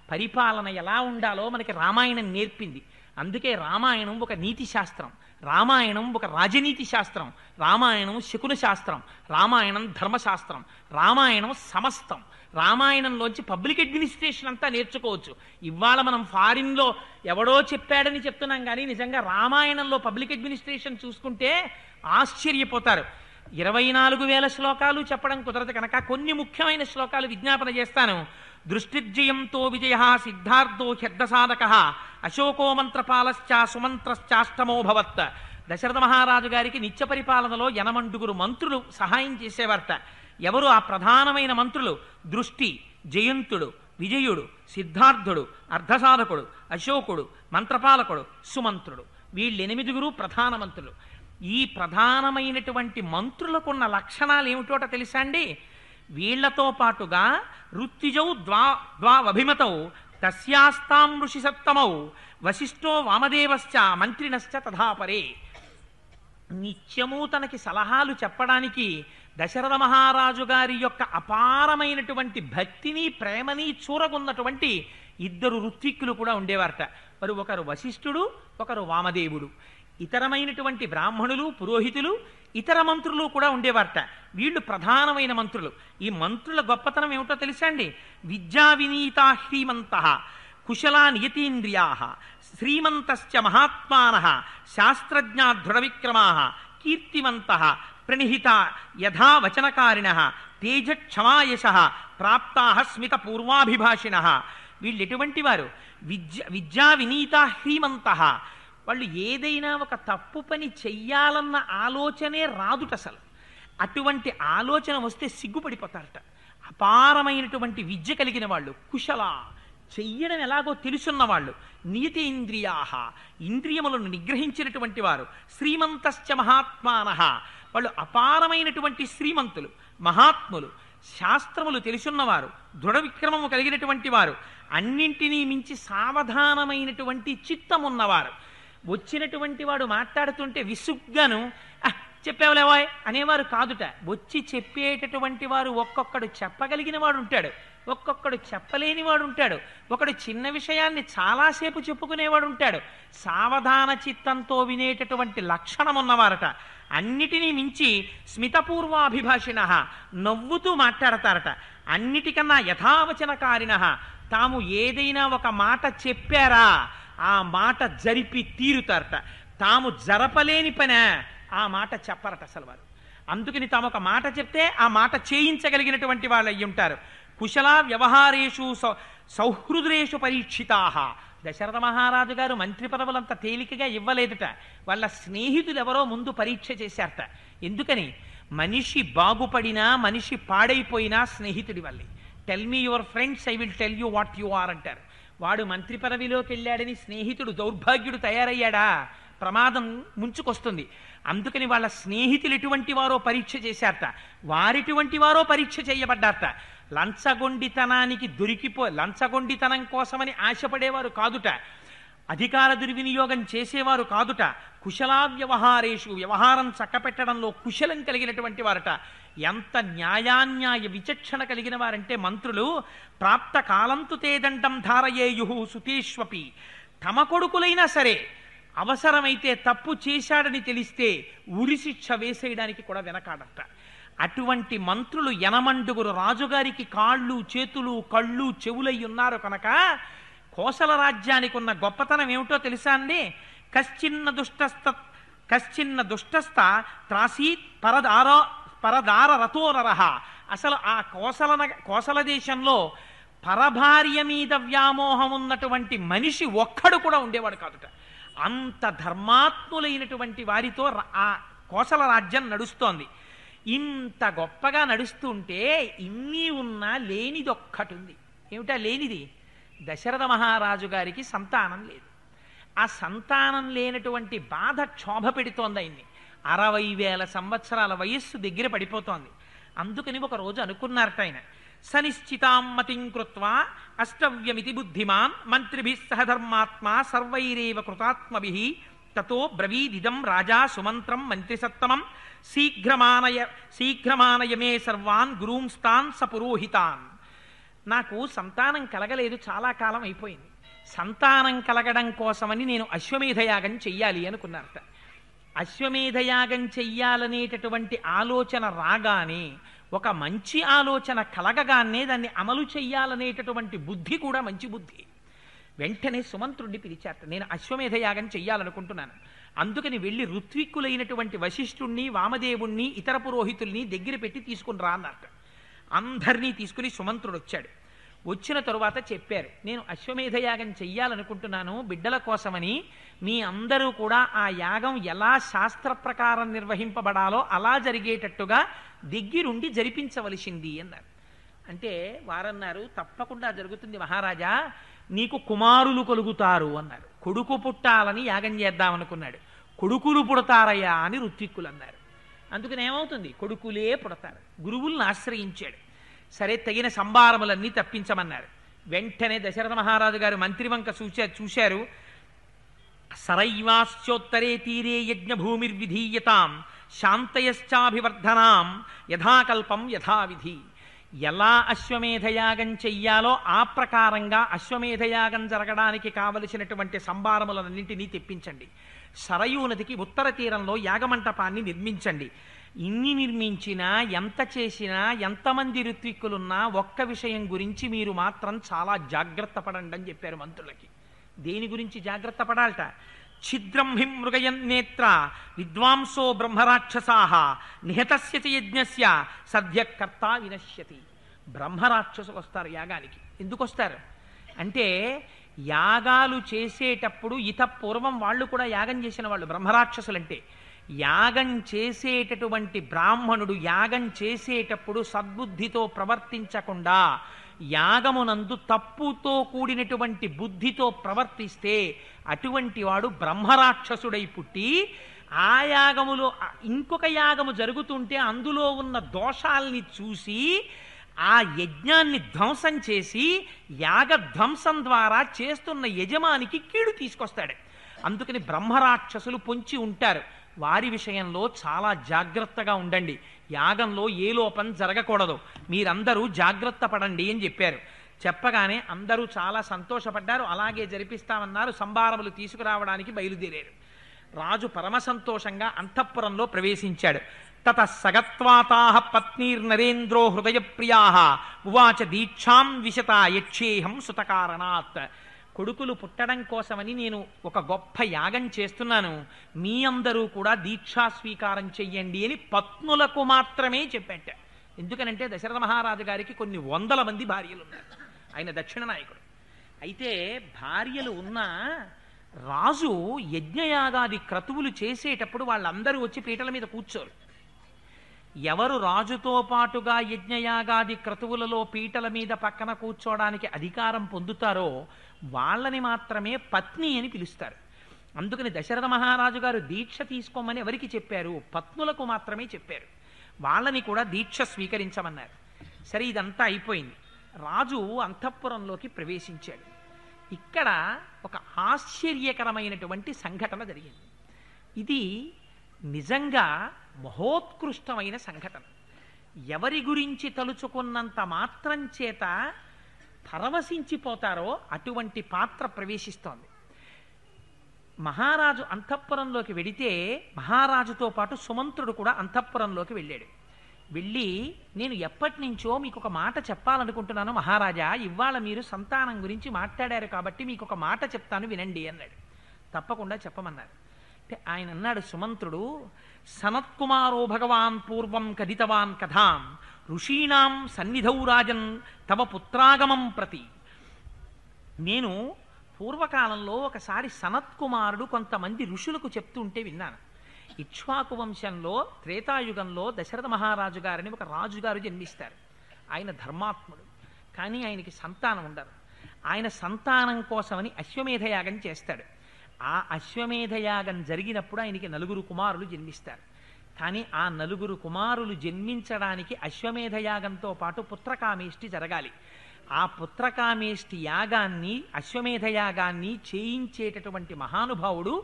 పరిపాలన ఎలా ఉండాలో మనకి రామాయణం నేర్పింది. అందుకే రామాయణం ఒక నీతి శాస్త్రం, రామాయణం ఒక రాజనీతి శాస్త్రం, రామాయణం శకున శాస్త్రం, రామాయణం ధర్మశాస్త్రం, రామాయణం సమస్తం. రామాయణంలోంచి పబ్లిక్ అడ్మినిస్ట్రేషన్ అంతా నేర్చుకోవచ్చు. ఇవాళ మనం ఫారిన్లో ఎవడో చెప్పాడని చెప్తున్నాం కానీ నిజంగా రామాయణంలో పబ్లిక్ అడ్మినిస్ట్రేషన్ చూసుకుంటే ఆశ్చర్యపోతారు. 24,000 శ్లోకాలు చెప్పడం కుదరదు కనుక కొన్ని ముఖ్యమైన శ్లోకాలు విజ్ఞాపన చేస్తాను. దృష్టిర్జయంతో విజయ సిద్ధార్థో హ్యర్థసాధక అశోకో మంత్రపాలశ్చ సుమంత్రశ్చాష్టమోభవత్. దశరథ మహారాజు గారికి నిత్య పరిపాలనలో 80 మంత్రులు సహాయం చేసేవారట. ఎవరు ఆ ప్రధానమైన మంత్రులు? దృష్టి, జయంతుడు, విజయుడు, సిద్ధార్థుడు, అర్ధసాధకుడు, అశోకుడు, మంత్రపాలకుడు, సుమంత్రుడు, వీళ్ళెనిమిదిగురు ప్రధాన మంత్రులు. ఈ ప్రధానమైనటువంటి మంత్రులకున్న లక్షణాలు ఏమిటోట తెలుసా అండి? వీళ్లతో పాటుగా ఋత్విజౌ ద్వావభిమతౌ తస్యాస్తాం ఋషి సత్తమౌ వశిష్ఠో వామదేవశ్చ మంత్రినశ్చ తథాపరే. నిత్యము తనకి సలహాలు చెప్పడానికి దశరథ మహారాజు గారి యొక్క అపారమైనటువంటి భక్తిని ప్రేమని చూరగొన్నటువంటి ఇద్దరు ఋత్విక్కులు కూడా ఉండేవారట. మరి ఒకరు వశిష్ఠుడు, ఒకరు వామదేవుడు. ఇతరమైనటువంటి బ్రాహ్మణులు, పురోహితులు, ఇతర మంత్రులు కూడా ఉండేవారట. వీళ్ళు ప్రధానమైన మంత్రులు. ఈ మంత్రుల గొప్పతనం ఏమిటో తెలుసా అండి? విద్యా వినీతా శ్రీమంత కుశలా నియతీంద్రియా శ్రీమంతశ్చ మహాత్మానః శాస్త్రజ్ఞా దృఢ విక్రమాః కీర్తివంతః ప్రణిహిత యథా వచనకారిణః తేజక్షమాయశః ప్రాప్తాః స్మిత పూర్వాభిభాషిణః. వీళ్ళు ఎటువంటి వారు? విద్యా వినీతా శ్రీమంతః. వాళ్ళు ఏదైనా ఒక తప్పు పని చెయ్యాలన్న ఆలోచనే రాదుట అసలు. అటువంటి ఆలోచన వస్తే సిగ్గుపడిపోతారట. అపారమైనటువంటి విద్య కలిగిన వాళ్ళు, కుశల, చెయ్యడం ఎలాగో తెలుసున్న వాళ్ళు, నియతి ఇంద్రియాహ, ఇంద్రియములను నిగ్రహించినటువంటి వారు, శ్రీమంతశ్చ మహాత్మానః, వాళ్ళు అపారమైనటువంటి శ్రీమంతులు, మహాత్ములు, శాస్త్రములు తెలుసున్నవారు, దృఢ విక్రమము కలిగినటువంటి వారు, అన్నింటినీ మించి సావధానమైనటువంటి చిత్తమున్నవారు. వచ్చినటువంటి వాడు మాట్లాడుతుంటే విసుగ్గాను చెప్పేవలేవాయ్ అనేవారు కాదుట. వచ్చి చెప్పేటటువంటి వారు ఒక్కొక్కడు చెప్పగలిగిన వాడు ఉంటాడు, ఒక్కొక్కడు చెప్పలేని వాడు ఉంటాడు, ఒకడు చిన్న విషయాన్ని చాలాసేపు చెప్పుకునేవాడు ఉంటాడు. సావధాన చిత్తంతో వినేటటువంటి లక్షణం ఉన్నవారట. అన్నిటినీ మించి స్మితపూర్వాభిభాషిణ, నవ్వుతూ మాట్లాడతారట. అన్నిటికన్నా యథావచనకారిణ, తాము ఏదైనా ఒక మాట చెప్పారా ఆ మాట జరిపి తీరుతారట. తాము జరపలేని పనే ఆ మాట చెప్పరట అసలు వారు. అందుకని తాము ఒక మాట చెప్తే ఆ మాట చేయించగలిగినటువంటి వాళ్ళు అయ్యి ఉంటారు. కుశల వ్యవహారేషు సౌహృదురేషు పరీక్షితాహ. దశరథ మహారాజు గారు మంత్రి పదవులంత తేలికగా ఇవ్వలేదుట. వాళ్ళ స్నేహితులు ఎవరో ముందు పరీక్ష చేశారట. ఎందుకని? మనిషి బాగుపడినా మనిషి పాడైపోయినా స్నేహితుడి వల్లే. Tell me your friends, I will tell you what you are అంటారు. వాడు మంత్రి పదవిలోకి వెళ్ళాడని స్నేహితుడు దౌర్భాగ్యుడు తయారయ్యాడా ప్రమాదం ముంచుకొస్తుంది. అందుకని వాళ్ళ స్నేహితులు ఎటువంటి వారో పరీక్ష చేశారట. వారిటువంటి వారో పరీక్ష చేయబడ్డారట. లంచగొండితనానికి లంచగొండితనం కోసమని ఆశపడేవారు కాదుట, అధికార దుర్వినియోగం చేసేవారు కాదుట. కుశలా వ్యవహారేషు, వ్యవహారం చక్కపెట్టడంలో కుశలం కలిగినటువంటి వారట. ఎంత న్యాయాన్యాయ విచక్షణ కలిగిన వారంటే మంత్రులు. ప్రాప్త కాలంతు తేదండం ధారయేయు సుతేష్వపి. తమ కొడుకులైనా సరే అవసరమైతే తప్పు చేశాడని తెలిస్తే ఉరిశిక్ష వేసేయడానికి కూడా వెనకాడట. అటువంటి మంత్రులు యనమండుగురు రాజుగారికి కాళ్ళు, చేతులు, కళ్ళు, చెవులై ఉన్నారు కనుక కోసల రాజ్యానికి ఉన్న గొప్పతనం ఏమిటో తెలుసా అండి? కశ్చిన్న దుష్టస్థ త్రాసీత్ పరదార రథోనరహ. అసలు ఆ కోసల దేశంలో పరభార్య మీద వ్యామోహం ఉన్నటువంటి మనిషి ఒక్కడు కూడా ఉండేవాడు కాదుట. అంత ధర్మాత్ములైనటువంటి వారితో ఆ కోసల రాజ్యం నడుస్తోంది. ఇంత గొప్పగా నడుస్తుంటే ఇన్ని ఉన్నా లేనిది ఒక్కటి ఉంది. ఏమిటా లేనిది? దశరథ మహారాజు గారికి సంతానం లేదు. ఆ సంతానం లేనటువంటి బాధ క్షోభ పెడుతోంది ఆయన్ని. 60,000 సంవత్సరాల వయస్సు దగ్గర పడిపోతోంది. అందుకని ఒక రోజు అనుకున్నారట ఆయన, సనిశ్చితాం మతిం కృత్వా అష్టవ్యమితి బుద్ధిమాన్ మంత్రిభిః సహధర్మాత్మా సర్వైరేవ కృతాత్మభిః తతో బ్రవీదిదం రాజా సుమంత్రం మంత్రిసత్తమం శీఘ్రమానయ మే సర్వాన్ గురూంస్తాన్ సపురోహితాన్. నాకు సంతానం కలగలేదు, చాలా కాలం అయిపోయింది. సంతానం కలగడం కోసమని నేను అశ్వమేధయాగం చెయ్యాలి అనుకున్నారట. అశ్వమేధయాగం చెయ్యాలనేటటువంటి ఆలోచన రాగానే, ఒక మంచి ఆలోచన కలగగానే దాన్ని అమలు చెయ్యాలనేటటువంటి బుద్ధి కూడా మంచి బుద్ధి. వెంటనే సుమంత్రుడిని పిలిచారట. నేను అశ్వమేధయాగం చెయ్యాలనుకుంటున్నాను, అందుకని వెళ్ళి ఋత్విక్కులైనటువంటి వశిష్ఠుణ్ణి, వామదేవుణ్ణి, ఇతర పురోహితుల్ని దగ్గర పెట్టి తీసుకుని రా అన్నట్ట. అందరినీ తీసుకుని సుమంత్రుడు వచ్చాడు. వచ్చిన తరువాత చెప్పారు, నేను అశ్వమేధయాగం చెయ్యాలనుకుంటున్నాను బిడ్డల కోసమని. మీ అందరూ కూడా ఆ యాగం ఎలా శాస్త్ర ప్రకారం నిర్వహింపబడాలో అలా జరిగేటట్టుగా దగ్గరుండి జరిపించవలసింది అన్నారు. అంటే వారన్నారు, తప్పకుండా జరుగుతుంది మహారాజా, నీకు కుమారులు కలుగుతారు అన్నారు. కొడుకు పుట్టాలని యాగం చేద్దామనుకున్నాడు. కొడుకులు పుడతారయ్యా అని ఋత్విక్కులు అన్నారు. అందుకని ఏమవుతుంది, కొడుకులే పుడతారు. గురువుల్ని ఆశ్రయించాడు. సరే, తగిన సంభారములన్నీ తప్పించమన్నారు. వెంటనే దశరథ మహారాజు గారు మంత్రివంక చూశారు. సరైవాశ్చోత్తరే తీరే యజ్ఞభూమిర్విధీయతాం శాంతయశ్చాభివర్ధనాం యథాకల్పం యథావిధి. ఎలా అశ్వమేధయాగం చెయ్యాలో ఆ ప్రకారంగా అశ్వమేధయాగం జరగడానికి కావలసినటువంటి సంభారములన్నింటినీ తెప్పించండి. సరయూ నదికి ఉత్తర తీరంలో యాగమంటపాన్ని నిర్మించండి. ఇన్ని నిర్మించినా, ఎంత చేసినా, ఎంతమంది ఋత్విక్కులున్నా ఒక్క విషయం గురించి మీరు మాత్రం చాలా జాగ్రత్త పడండి అని చెప్పారు మంత్రులకి. దేని గురించి జాగ్రత్త పడాలట? ఛిద్రం హిం మృగయన్ నేత్ర విద్వాంసో బ్రహ్మరాక్షసాః నిహతస్య చ యజ్ఞస్య సద్య కర్త వినశ్యతి. బ్రహ్మరాక్షసులు వస్తారు యాగానికి. ఎందుకు వస్తారు అంటే, యాగాలు చేసేటప్పుడు పూర్వం వాళ్ళు కూడా యాగం చేసిన వాళ్ళు బ్రహ్మరాక్షసులంటే. యాగం చేసేటటువంటి బ్రాహ్మణుడు యాగం చేసేటప్పుడు సద్బుద్ధితో ప్రవర్తించకుండా యాగమునందు తప్పుతో కూడినటువంటి బుద్ధితో ప్రవర్తిస్తే అటువంటి వాడు బ్రహ్మరాక్షసుడై పుట్టి ఆ యాగములో ఇంకొక యాగము జరుగుతుంటే అందులో ఉన్న దోషాల్ని చూసి ఆ యజ్ఞాన్ని ధ్వంసం చేసి యాగధ్వంసం ద్వారా చేస్తున్న యజమానికి కీడు తీసుకొస్తాడు. అందుకని బ్రహ్మరాక్షసులు పొంచి ఉంటారు. వారి విషయంలో చాలా జాగ్రత్తగా ఉండండి. యాగంలో ఏ లోపం జరగకూడదు. మీరందరూ జాగ్రత్త పడండి అని చెప్పారు. చెప్పగానే అందరూ చాలా సంతోషపడ్డారు. అలాగే జరిపిస్తామన్నారు. సంభారములు తీసుకురావడానికి బయలుదేరారు. రాజు పరమ సంతోషంగా అంతఃపురంలో ప్రవేశించాడు. తత సగత్వాతాః పత్నీర్నరేంద్రో హృదయప్రియాః ఉవాచ దీక్షాం విశత యచ్చేహం సుతకారణాత్. కొడుకులు పుట్టడం కోసమని నేను ఒక గొప్ప యాగం చేస్తున్నాను, మీ అందరూ కూడా దీక్షా స్వీకారం చెయ్యండి అని పత్నులకు మాత్రమే చెప్పాట. ఎందుకనంటే దశరథ మహారాజు గారికి కొన్ని 100 మంది భార్యలు ఉన్నారు. ఆయన దక్షిణ నాయకుడు. అయితే భార్యలు ఉన్న రాజు యజ్ఞయాగాది క్రతువులు చేసేటప్పుడు వాళ్ళందరూ వచ్చి పీటల మీద కూర్చోరు. ఎవరు రాజుతో పాటుగా యజ్ఞయాగాది క్రతువులలో పీటల మీద పక్కన కూర్చోడానికి అధికారం పొందుతారో వాళ్ళని మాత్రమే పత్ని అని పిలుస్తారు. అందుకని దశరథ మహారాజు గారు దీక్ష తీసుకోమని ఎవరికి చెప్పారు? పత్నులకు మాత్రమే చెప్పారు. వాళ్ళని కూడా దీక్ష స్వీకరించమన్నారు. సరే, ఇదంతా అయిపోయింది. రాజు అంతఃపురంలోకి ప్రవేశించాడు. ఇక్కడ ఒక ఆశ్చర్యకరమైనటువంటి సంఘటన జరిగింది. ఇది నిజంగా మహోత్కృష్టమైన సంఘటన. ఎవరి గురించి తలుచుకున్నంత మాత్రం చేత పరవశించిపోతారో అటువంటి పాత్ర ప్రవేశిస్తోంది. మహారాజు అంతఃపురంలోకి వెడితే మహారాజుతో పాటు సుమంత్రుడు కూడా అంతఃపురంలోకి వెళ్ళాడు. వెళ్ళి, నేను ఎప్పటి నుంచో మీకు ఒక మాట చెప్పాలనుకుంటున్నాను మహారాజా, ఇవాళ మీరు సంతానం గురించి మాట్లాడారు కాబట్టి మీకు ఒక మాట చెప్తాను వినండి అన్నాడు. తప్పకుండా చెప్పమన్నారు. అంటే ఆయన అన్నాడు, సుమంత్రుడు, సనత్కుమారో భగవాన్ పూర్వం కథితవాన్ కథాం ఋషీణాం సన్నిధౌ రాజన్ తవ పుత్రాగమం ప్రతి. నేను పూర్వకాలంలో ఒకసారి సనత్కుమారుడు కొంతమంది ఋషులకు చెప్తుంటే విన్నాను. ఇక్ష్వాకు వంశంలో త్రేతాయుగంలో దశరథ మహారాజు గారిని ఒక రాజుగారు జన్మిస్తారు. ఆయన ధర్మాత్ముడు, కానీ ఆయనకి సంతానం ఉండరు. ఆయన సంతానం కోసమని అశ్వమేధయాగం చేస్తాడు. ఆ అశ్వమేధయాగం జరిగినప్పుడు ఆయనకి 4 కుమారులు జన్మిస్తారు. కానీ ఆ 4 కుమారులు జన్మించడానికి అశ్వమేధయాగంతో పాటు పుత్రకామేష్టి జరగాలి. ఆ పుత్రకామేష్టి యాగాన్ని, అశ్వమేధయాగాన్ని చేయించేటటువంటి మహానుభావుడు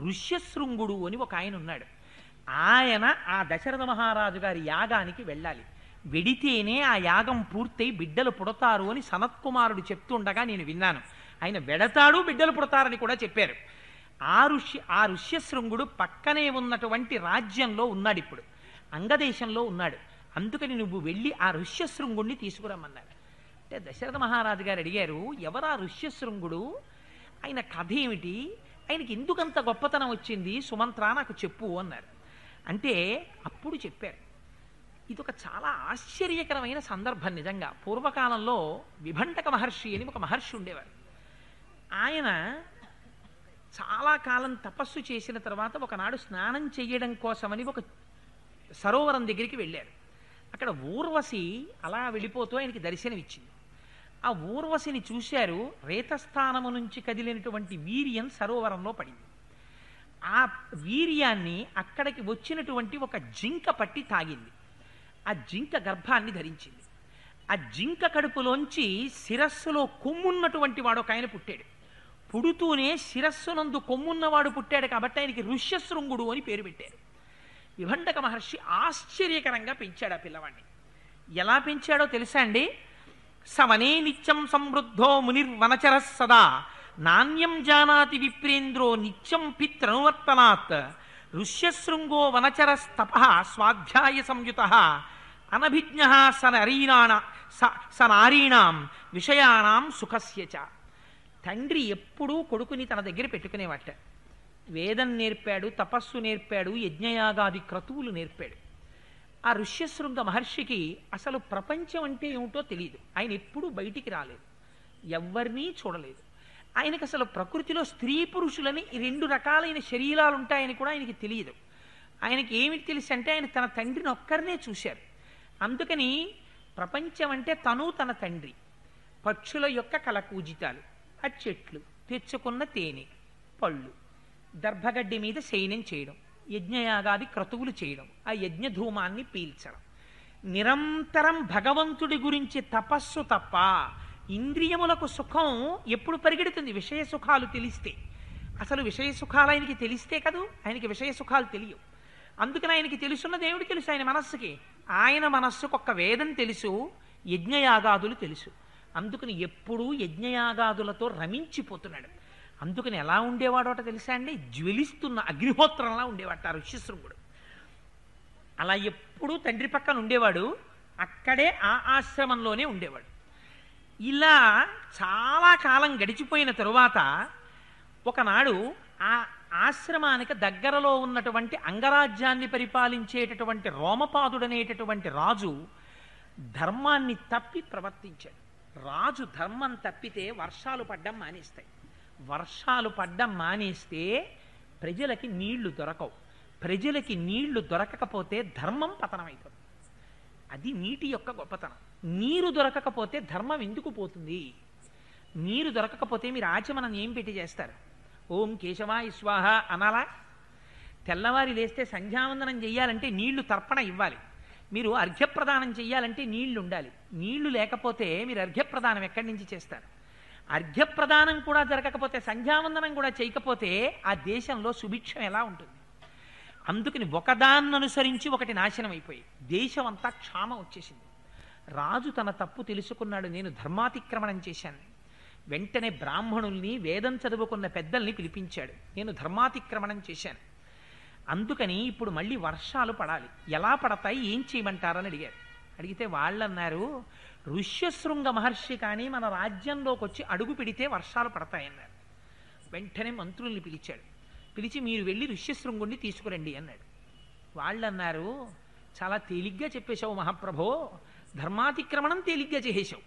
ఋష్యశృంగుడు అని ఒక ఆయన ఉన్నాడు. ఆయన ఆ దశరథ మహారాజు గారి యాగానికి వెళ్ళాలి. వెడితేనే ఆ యాగం పూర్తయి బిడ్డలు పుడతారు అని సనత్కుమారుడు చెప్తుండగా నేను విన్నాను. ఆయన వెడతాడు, బిడ్డలు పుడతారని కూడా చెప్పారు. ఆ ఋష్యశృంగుడు పక్కనే ఉన్నటువంటి రాజ్యంలో ఉన్నాడు, ఇప్పుడు అంగదేశంలో ఉన్నాడు. అందుకని నువ్వు వెళ్ళి ఆ ఋష్యశృంగుడిని తీసుకురమ్మన్నారు. అంటే దశరథ మహారాజు గారు అడిగారు, ఎవరా ఋష్యశృంగుడు, ఆయన కథ ఏమిటి, ఆయనకి ఎందుకంత గొప్పతనం వచ్చింది, సుమంత్ర నాకు చెప్పు అన్నారు. అంటే అప్పుడు చెప్పారు. ఇది ఒక చాలా ఆశ్చర్యకరమైన సందర్భం. నిజంగా పూర్వకాలంలో విభంటక మహర్షి అని ఒక మహర్షి ఉండేవారు. ఆయన చాలా కాలం తపస్సు చేసిన తర్వాత ఒకనాడు స్నానం చెయ్యడం కోసమని ఒక సరోవరం దగ్గరికి వెళ్ళారు. అక్కడ ఊర్వశి అలా వెళ్ళిపోతూ ఆయనకి దర్శనమిచ్చింది. ఆ ఊర్వశిని చూశారు. రేతస్థానము నుంచి కదిలినటువంటి వీర్యం సరోవరంలో పడింది. ఆ వీర్యాన్ని అక్కడికి వచ్చినటువంటి ఒక జింక పట్టి తాగింది. ఆ జింక గర్భాన్ని ధరించింది. ఆ జింక కడుపులోంచి శిరస్సులో కొమ్మున్నటువంటి వాడు ఒక ఆయన పుట్టాడు. పుడుతూనే శిరస్సునందు కొమ్మున్నవాడు పుట్టాడు కాబట్టి ఆయనకి ఋష్యశృంగుడు అని పేరు పెట్టారు. విభండక మహర్షి ఆశ్చర్యకరంగా పెంచాడు ఆ పిల్లవాడిని. ఎలా పెంచాడో తెలుసా అండి? సవనే నిత్యం సమృద్ధో మునిర్వనచర సదా నాణ్యం జానాతి విప్రేంద్రో నిత్యం పిత్రనువర్తనాత్ ఋష్యశృంగో వనచరస్తప స్వాధ్యాయ సంయుత అనభిజ్ఞ సనారీణాం విషయాణం సుఖస్య చ. తండ్రి ఎప్పుడూ కొడుకుని తన దగ్గర పెట్టుకునేవాట. వేదం నేర్పాడు, తపస్సు నేర్పాడు, యజ్ఞయాగాది క్రతువులు నేర్పాడు. ఆ ఋష్యశృంగ మహర్షికి అసలు ప్రపంచం అంటే ఏమిటో తెలియదు. ఆయన ఎప్పుడూ బయటికి రాలేదు, ఎవరినీ చూడలేదు. ఆయనకు అసలు ప్రకృతిలో స్త్రీ పురుషులని రెండు రకాలైన శరీరాలు ఉంటాయని కూడా ఆయనకి తెలియదు. ఆయనకి ఏమిటి తెలుసు అంటే ఆయన తన తండ్రిని ఒక్కరినే చూశారు. అందుకని ప్రపంచం అంటే తను తన తండ్రి, పక్షుల యొక్క కలకూజితాలు, ఆ చెట్లు, తెచ్చుకున్న తేనె, పళ్ళు, దర్భగడ్డి మీద శయనం చేయడం, యజ్ఞయాగాది క్రతువులు చేయడం, ఆ యజ్ఞధూమాన్ని పీల్చడం, నిరంతరం భగవంతుడి గురించి తపస్సు తప్ప ఇంద్రియములకు సుఖం ఎప్పుడు పరిగెడుతుంది? విషయ సుఖాలు తెలిస్తే. అసలు విషయ సుఖాలు ఆయనకి తెలిస్తే కదూ, ఆయనకి విషయ సుఖాలు తెలియవు. అందుకని ఆయనకి తెలుసున్న దేవుడు తెలుసు ఆయన మనస్సుకి. ఆయన మనస్సుకు ఒక్క వేదం తెలుసు, యజ్ఞయాగాదులు తెలుసు. అందుకని ఎప్పుడూ యజ్ఞయాగాదులతో రమించిపోతున్నాడు. అందుకని ఎలా ఉండేవాడోట తెలుసా అండి? జ్వలిస్తున్న అగ్నిహోత్రంలా ఉండేవాట ఆ ఋష్యశృంగుడు. అలా ఎప్పుడూ తండ్రి పక్కన ఉండేవాడు. అక్కడే ఆ ఆశ్రమంలోనే ఉండేవాడు. ఇలా చాలా కాలం గడిచిపోయిన తరువాత ఒకనాడు ఆ ఆశ్రమానికి దగ్గరలో ఉన్నటువంటి అంగరాజ్యాన్ని పరిపాలించేటటువంటి రోమపాదుడనేటటువంటి రాజు ధర్మాన్ని తప్పి ప్రవర్తించాడు. రాజు ధర్మం తప్పితే వర్షాలు పడ్డం మానేస్తాయి. వర్షాలు పడ్డం మానేస్తే ప్రజలకి నీళ్లు దొరకవు. ప్రజలకి నీళ్లు దొరకకపోతే ధర్మం పతనమైపోతుంది. అది నీటి యొక్క గొప్పతనం. నీరు దొరకకపోతే ధర్మం ఎందుకు పోతుంది? నీరు దొరకకపోతే మీరు ఆచమనం ఏం పెట్టి చేస్తారు? ఓం కేశవాయ స్వాహ అనాలా? తెల్లవారి లేస్తే సంధ్యావందనం చెయ్యాలంటే నీళ్లు తర్పణ ఇవ్వాలి. మీరు అర్ఘ్యప్రదానం చెయ్యాలంటే నీళ్లు ఉండాలి. నీళ్లు లేకపోతే మీరు అర్ఘ్యప్రదానం ఎక్కడి నుంచి చేస్తారు? అర్ఘ్యప్రదానం కూడా జరగకపోతే, సంధ్యావందనం కూడా చేయకపోతే ఆ దేశంలో సుభిక్షం ఎలా ఉంటుంది? అందుకని ఒకదాన్ని అనుసరించి ఒకటి నాశనం అయిపోయి దేశం అంతా క్షామం వచ్చేసింది. రాజు తన తప్పు తెలుసుకున్నాడు. నేను ధర్మాతిక్రమణం చేశాను. వెంటనే బ్రాహ్మణుల్ని, వేదం చదువుకున్న పెద్దల్ని పిలిపించాడు. నేను ధర్మాతిక్రమణం చేశాను. అందుకని ఇప్పుడు మళ్ళీ వర్షాలు పడాలి. ఎలా పడతాయి, ఏం చేయమంటారని అడిగారు. అడిగితే వాళ్ళన్నారు, ఋష్యశృంగ మహర్షి కానీ మన రాజ్యంలోకి వచ్చి అడుగు పెడితే వర్షాలు పడతాయన్నారు. వెంటనే మంత్రుల్ని పిలిచాడు. పిలిచి మీరు వెళ్ళి ఋష్యశృంగుణ్ణి తీసుకురండి అన్నాడు. వాళ్ళన్నారు, చాలా తేలిగ్గా చెప్పేశావు మహాప్రభో, ధర్మాతిక్రమణం తేలిగ్గా చేసేశావు.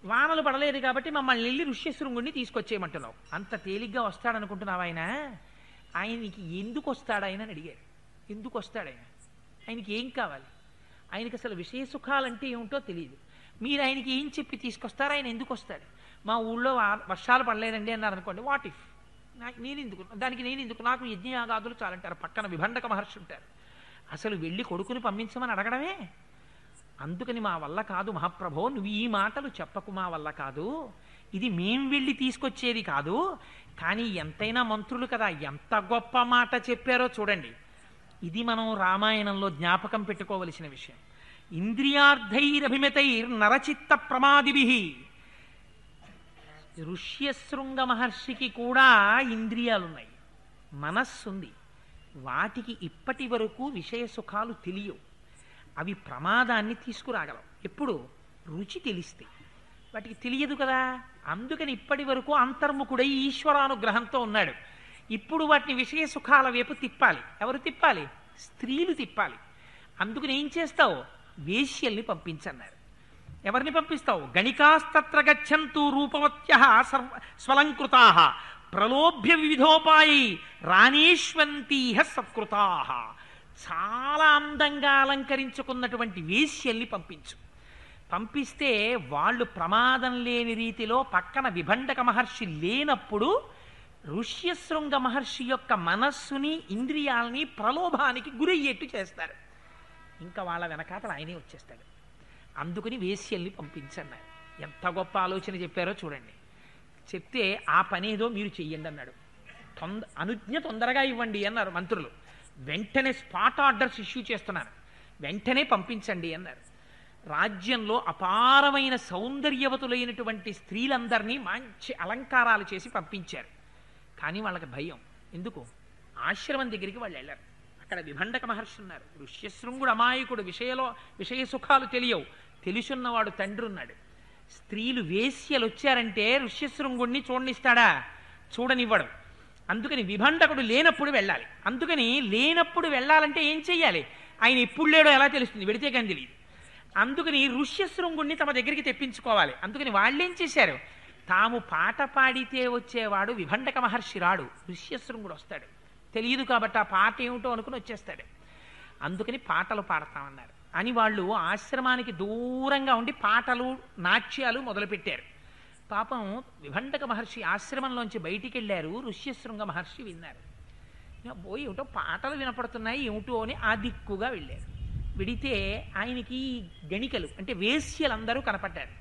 వానలు పడలేదు కాబట్టి మమ్మల్ని వెళ్ళి ఋష్యశృంగుణ్ణి తీసుకొచ్చేయమంటున్నావు. అంత తేలిగ్గా వస్తాడనుకుంటున్నావు ఆయన? ఆయనకి ఎందుకు వస్తాడు ఆయన అని అడిగారు. ఎందుకు వస్తాడు ఆయన? ఆయనకి ఏం కావాలి? ఆయనకి అసలు విషయ సుఖాలంటే ఏమిటో తెలియదు. మీరు ఆయనకి ఏం చెప్పి తీసుకొస్తారు? ఆయన ఎందుకు వస్తాడు? మా ఊళ్ళో వర్షాలు పడలేదండి అన్నారు అనుకోండి, వాట్ ఇఫ్, దానికి నేను ఎందుకు, నాకు యజ్ఞయాగాదులు చాలంటారు. పక్కన విభండక మహర్షి ఉంటారు. అసలు వెళ్ళి కొడుకుని పంపించమని అడగడమే. అందుకని మా వల్ల కాదు మహాప్రభో, నువ్వు ఈ మాటలు చెప్పకు, మా వల్ల కాదు, ఇది మేం వెళ్ళి తీసుకొచ్చేది కాదు. కానీ ఎంతైనా మంత్రులు కదా, ఎంత గొప్ప మాట చెప్పారో చూడండి. ఇది మనం రామాయణంలో జ్ఞాపకం పెట్టుకోవలసిన విషయం. ఇంద్రియార్థైరభిమతైర్ నరచిత్త ప్రమాదిభిః. ఋష్యశృంగ మహర్షికి కూడా ఇంద్రియాలున్నాయి, మనస్సుంది. వాటికి ఇప్పటి వరకు విషయ సుఖాలు తెలియవు. అవి ప్రమాదాన్ని తీసుకురాగలవు. ఎప్పుడు? రుచి తెలిస్తే. వాటికి తెలియదు కదా. అందుకని ఇప్పటి వరకు అంతర్ముఖుడై ఈశ్వరానుగ్రహంతో ఉన్నాడు. ఇప్పుడు వాటిని విషయ సుఖాల వైపు తిప్పాలి. ఎవరు తిప్పాలి? స్త్రీలు తిప్పాలి. అందుకని ఏం చేస్తావు? వేశ్యల్ని పంపించన్నారు. ఎవరిని పంపిస్తావు? గణికాస్తత్ర గచ్చంతు రూపవత్యః స్వలంకృతాః ప్రలోభ్య వివిధోపాయై రాణీష్వంతీహ సత్కృతాః. చాలా అందంగా అలంకరించుకున్నటువంటి వేశ్యల్ని పంపించు. పంపిస్తే వాళ్ళు ప్రమాదం లేని రీతిలో పక్కన విభండక మహర్షి లేనప్పుడు ఋష్యశృంగ మహర్షి యొక్క మనస్సుని ఇంద్రియాలని ప్రలోభానికి గురయ్యేట్టు చేస్తారు. ఇంకా వాళ్ళ వెనకాతలు ఆయనే వచ్చేస్తాడు. అందుకని వేశ్యల్ని పంపించన్నారు. ఎంత గొప్ప ఆలోచన చెప్పారో చూడండి. చెప్తే ఆ పనేదో మీరు చెయ్యండి అన్నాడు. అనుజ్ఞ తొందరగా ఇవ్వండి అన్నారు మంత్రులు. వెంటనే స్పాట్ ఆర్డర్స్ ఇష్యూ చేస్తున్నారు. వెంటనే పంపించండి అన్నారు. రాజ్యంలో అపారమైన సౌందర్యవతులైనటువంటి స్త్రీలందరినీ మంచి అలంకారాలు చేసి పంపించారు. కానీ వాళ్ళకి భయం. ఎందుకు? ఆశ్రమం దగ్గరికి వాళ్ళు వెళ్ళారు. అక్కడ విభండక మహర్షి ఉన్నారు. ఋష్యశృంగుడు అమాయకుడు, విషయ సుఖాలు తెలియవు. తెలుసున్నవాడు తండ్రి ఉన్నాడు. స్త్రీలు వేశ్యలు వచ్చారంటే ఋష్యశృంగుణ్ణి చూడనిస్తాడా? చూడనివ్వడు. అందుకని విభండకుడు లేనప్పుడు వెళ్ళాలి. అందుకని లేనప్పుడు వెళ్ళాలంటే ఏం చెయ్యాలి? ఆయన ఎప్పుడు లేడో ఎలా తెలుస్తుంది? వెడితే కానీ తెలియదు. అందుకని ఋష్యశృంగుణ్ణి తమ దగ్గరికి తెప్పించుకోవాలి. అందుకని వాళ్ళేం చేశారు? తాము పాట పాడితే వచ్చేవాడు విభండక మహర్షి రాడు, ఋష్యశృంగుడు వస్తాడు. తెలియదు కాబట్టి ఆ పాట ఏమిటో అనుకుని వచ్చేస్తాడు. అందుకని పాటలు పాడతామన్నారు అని వాళ్ళు ఆశ్రమానికి దూరంగా ఉండి పాటలు నాట్యాలు మొదలుపెట్టారు. పాపం విభండక మహర్షి ఆశ్రమంలోంచి బయటికి వెళ్ళారు. ఋష్యశృంగ మహర్షి విన్నారు. పోయి ఏమిటో పాటలు వినపడుతున్నాయి ఏమిటో అని ఆ దిక్కుగా వెళ్ళారు. విడితే ఆయనకి గణికలు అంటే వేశ్యలందరూ కనపడ్డారు.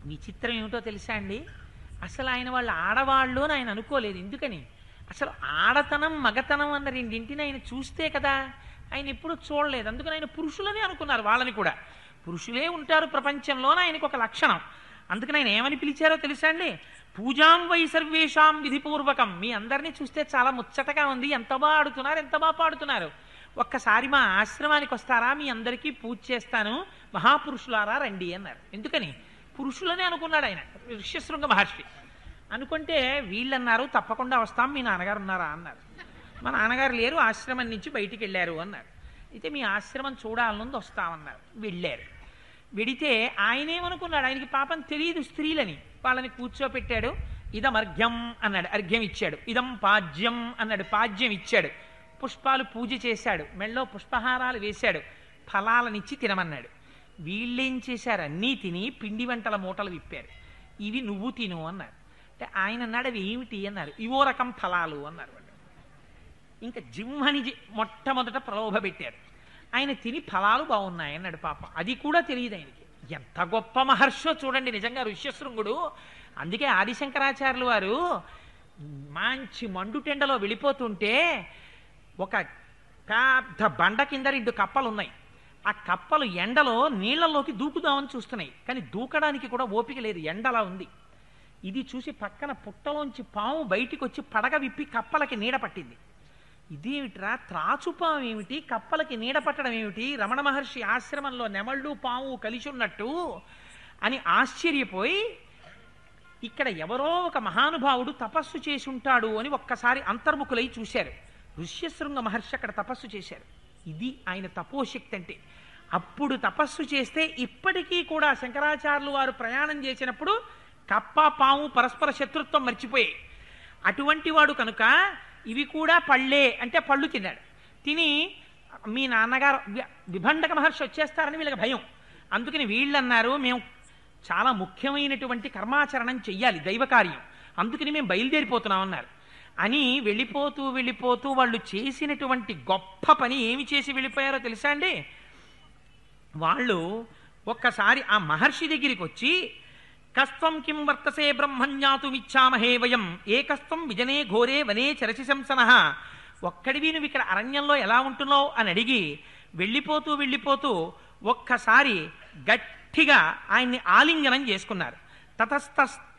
విచిత్రం ఏమిటో తెలుసా అండి? అసలు ఆయన వాళ్ళ ఆడవాళ్ళు అని ఆయన అనుకోలేదు. ఎందుకని? అసలు ఆడతనం మగతనం అన్న రెండింటిని ఆయన చూస్తే కదా, ఆయన ఎప్పుడు చూడలేదు. అందుకని ఆయన పురుషులని అనుకున్నారు. వాళ్ళని కూడా పురుషులే ఉంటారు ప్రపంచంలోనే ఆయనకు ఒక లక్షణం. అందుకని ఆయన ఏమని పిలిచారో తెలుసా అండి? పూజాం వై సర్వేషాం విధిపూర్వకం. మీ అందరినీ చూస్తే చాలా ముచ్చటగా ఉంది, ఎంత బాగా ఆడుతున్నారు, ఎంత బాగా పాడుతున్నారు, ఒక్కసారి మా ఆశ్రమానికి వస్తారా, మీ అందరికీ పూజ చేస్తాను, మహాపురుషులారా రండి అన్నారు. ఎందుకని? పురుషులనే అనుకున్నాడు ఆయన ఋష్యశృంగ మహర్షి. అనుకుంటే వీళ్ళన్నారు తప్పకుండా వస్తాం, మీ నాన్నగారు ఉన్నారా అన్నారు. మా నాన్నగారు లేరు, ఆశ్రమం నుంచి బయటికి వెళ్ళారు అన్నారు. అయితే మీ ఆశ్రమం చూడాలనుంది, వస్తామన్నారు. వెళ్ళారు. వెడితే ఆయనేమనుకున్నాడు? ఆయనకి పాపం తెలియదు స్త్రీలని. వాళ్ళని కూర్చోపెట్టాడు. ఇదం అర్ఘ్యం అన్నాడు, అర్ఘ్యం ఇచ్చాడు. ఇదం పాజ్యం అన్నాడు, పాజ్యం ఇచ్చాడు. పుష్పాలు పూజ చేశాడు, మెళ్ళో పుష్పహారాలు వేశాడు, ఫలాలనిచ్చి తినమన్నాడు. వీళ్ళేం చేశారు? అన్నీ తిని పిండి వంటల మూటలు విప్పారు. ఇవి నువ్వు తిను అన్నారు. అంటే ఆయన అన్నాడు అవి ఏమిటి అన్నారు. ఇవో రకం ఫలాలు అన్నారు వాళ్ళు. ఇంకా జింహని మొట్టమొదట ప్రలోభ పెట్టారు. ఆయన తిని ఫలాలు బాగున్నాయి అన్నాడు. పాపం అది కూడా తెలియదు ఆయనకి. ఎంత గొప్ప మహర్షో చూడండి నిజంగా ఋష్యశృంగుడు. అందుకే ఆదిశంకరాచార్యులు వారు మంచి మండుటెండలో వెళ్ళిపోతుంటే ఒక పెద్ద బండ కింద 2 కప్పలు ఉన్నాయి. ఆ కప్పలు ఎండలో నీళ్లలోకి దూకుదామని చూస్తున్నాయి. కానీ దూకడానికి కూడా ఓపిక లేదు, ఎండలా ఉంది. ఇది చూసి పక్కన పుట్టలోంచి పాము బయటికి వచ్చి పడగ విప్పి కప్పలకి నీడ పట్టింది. ఇదేమిట్రా, త్రాచుపాము ఏమిటి, కప్పలకి నీడ పట్టడం ఏమిటి, రమణ మహర్షి ఆశ్రమంలో నెమళ్ళు పాము కలిసి ఉన్నట్టు అని ఆశ్చర్యపోయి ఇక్కడ ఎవరో ఒక మహానుభావుడు తపస్సు చేసి ఉంటాడు అని ఒక్కసారి అంతర్ముఖులై చూశారు. ఋష్యశృంగ మహర్షి అక్కడ తపస్సు చేశారు. ఇది ఆయన తపోశక్తి అంటే. అప్పుడు తపస్సు చేస్తే ఇప్పటికీ కూడా శంకరాచార్యులు వారు ప్రయాణం చేసినప్పుడు కప్ప పాము పరస్పర శత్రుత్వం మర్చిపోయాయి. అటువంటి వాడు కనుక ఇవి కూడా పళ్ళే అంటే పళ్ళు తిన్నాడు. తిని మీ నాన్నగారు విభండక మహర్షి వచ్చేస్తారని వీళ్ళకి భయం. అందుకని వీళ్ళన్నారు మేము చాలా ముఖ్యమైనటువంటి కర్మాచరణం చెయ్యాలి, దైవకార్యం, అందుకని మేము బయలుదేరిపోతున్నాం అన్నారు. అని వెళ్ళిపోతూ వెళ్ళిపోతూ వాళ్ళు చేసినటువంటి గొప్ప పని ఏమి చేసి వెళ్ళిపోయారో తెలుసా అండి? వాళ్ళు ఒక్కసారి ఆ మహర్షి దగ్గరికి వచ్చి కస్త్వం కిం వర్తసే బ్రహ్మణ్యాతుమిచ్చామహే వయం ఏకస్త్వం విజనే ఘోరే వనే చరసి శంసనః. ఒక్కడివి నువ్వు ఇక్కడ అరణ్యంలో ఎలా ఉంటున్నావు అని అడిగి వెళ్ళిపోతూ వెళ్ళిపోతూ ఒక్కసారి గట్టిగా ఆయన్ని ఆలింగనం చేసుకున్నారు.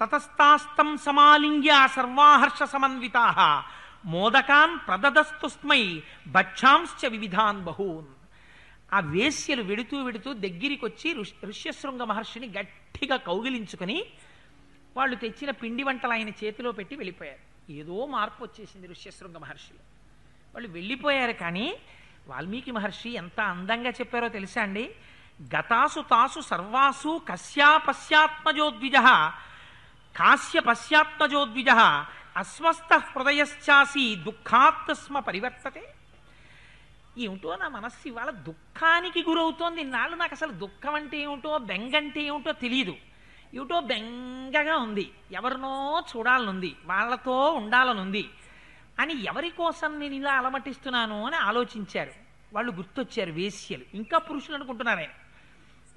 తతస్తాస్తం సమాలింగ్య సర్వాహర్ష సమన్వితాః మోదకాన్ ప్రదదస్తుస్మై భక్షాంశ్చ వివిధాన్ బహూన్. ఆ వేశ్యలు వెడుతూ వెడుతూ దగ్గరికి వచ్చి ఋష్యశృంగ మహర్షిని గట్టిగా కౌగిలించుకొని వాళ్ళు తెచ్చిన పిండి వంటలు ఆయన చేతిలో పెట్టి వెళ్ళిపోయారు. ఏదో మార్పు వచ్చేసింది ఋష్యశృంగ మహర్షిలో. వాళ్ళు వెళ్ళిపోయారు. కానీ వాల్మీకి మహర్షి ఎంత అందంగా చెప్పారో తెలుసా అండి? గతాసు తాసు సర్వాసు కస్యాపశ్యాత్మజోద్విజ కాశ్యపశ్యాత్మజోద్విజ అస్వస్థ హృదయశ్చాసి దుఃఖాత్స్మ పరివర్తతే. ఏమిటో నా మనస్సు ఇవాళ దుఃఖానికి గురవుతోంది. ఇన్నాళ్ళు నాకు అసలు దుఃఖం అంటే ఏమిటో, బెంగ అంటే ఏమిటో తెలియదు. ఏమిటో బెంగగా ఉంది, ఎవరినో చూడాలనుంది, వాళ్ళతో ఉండాలనుంది అని ఎవరి కోసం నేను ఇలా అలమటిస్తున్నాను అని ఆలోచించారు. వాళ్ళు గుర్తొచ్చారు, వేశ్యలు, ఇంకా పురుషులు అనుకుంటున్నారు ఆయన.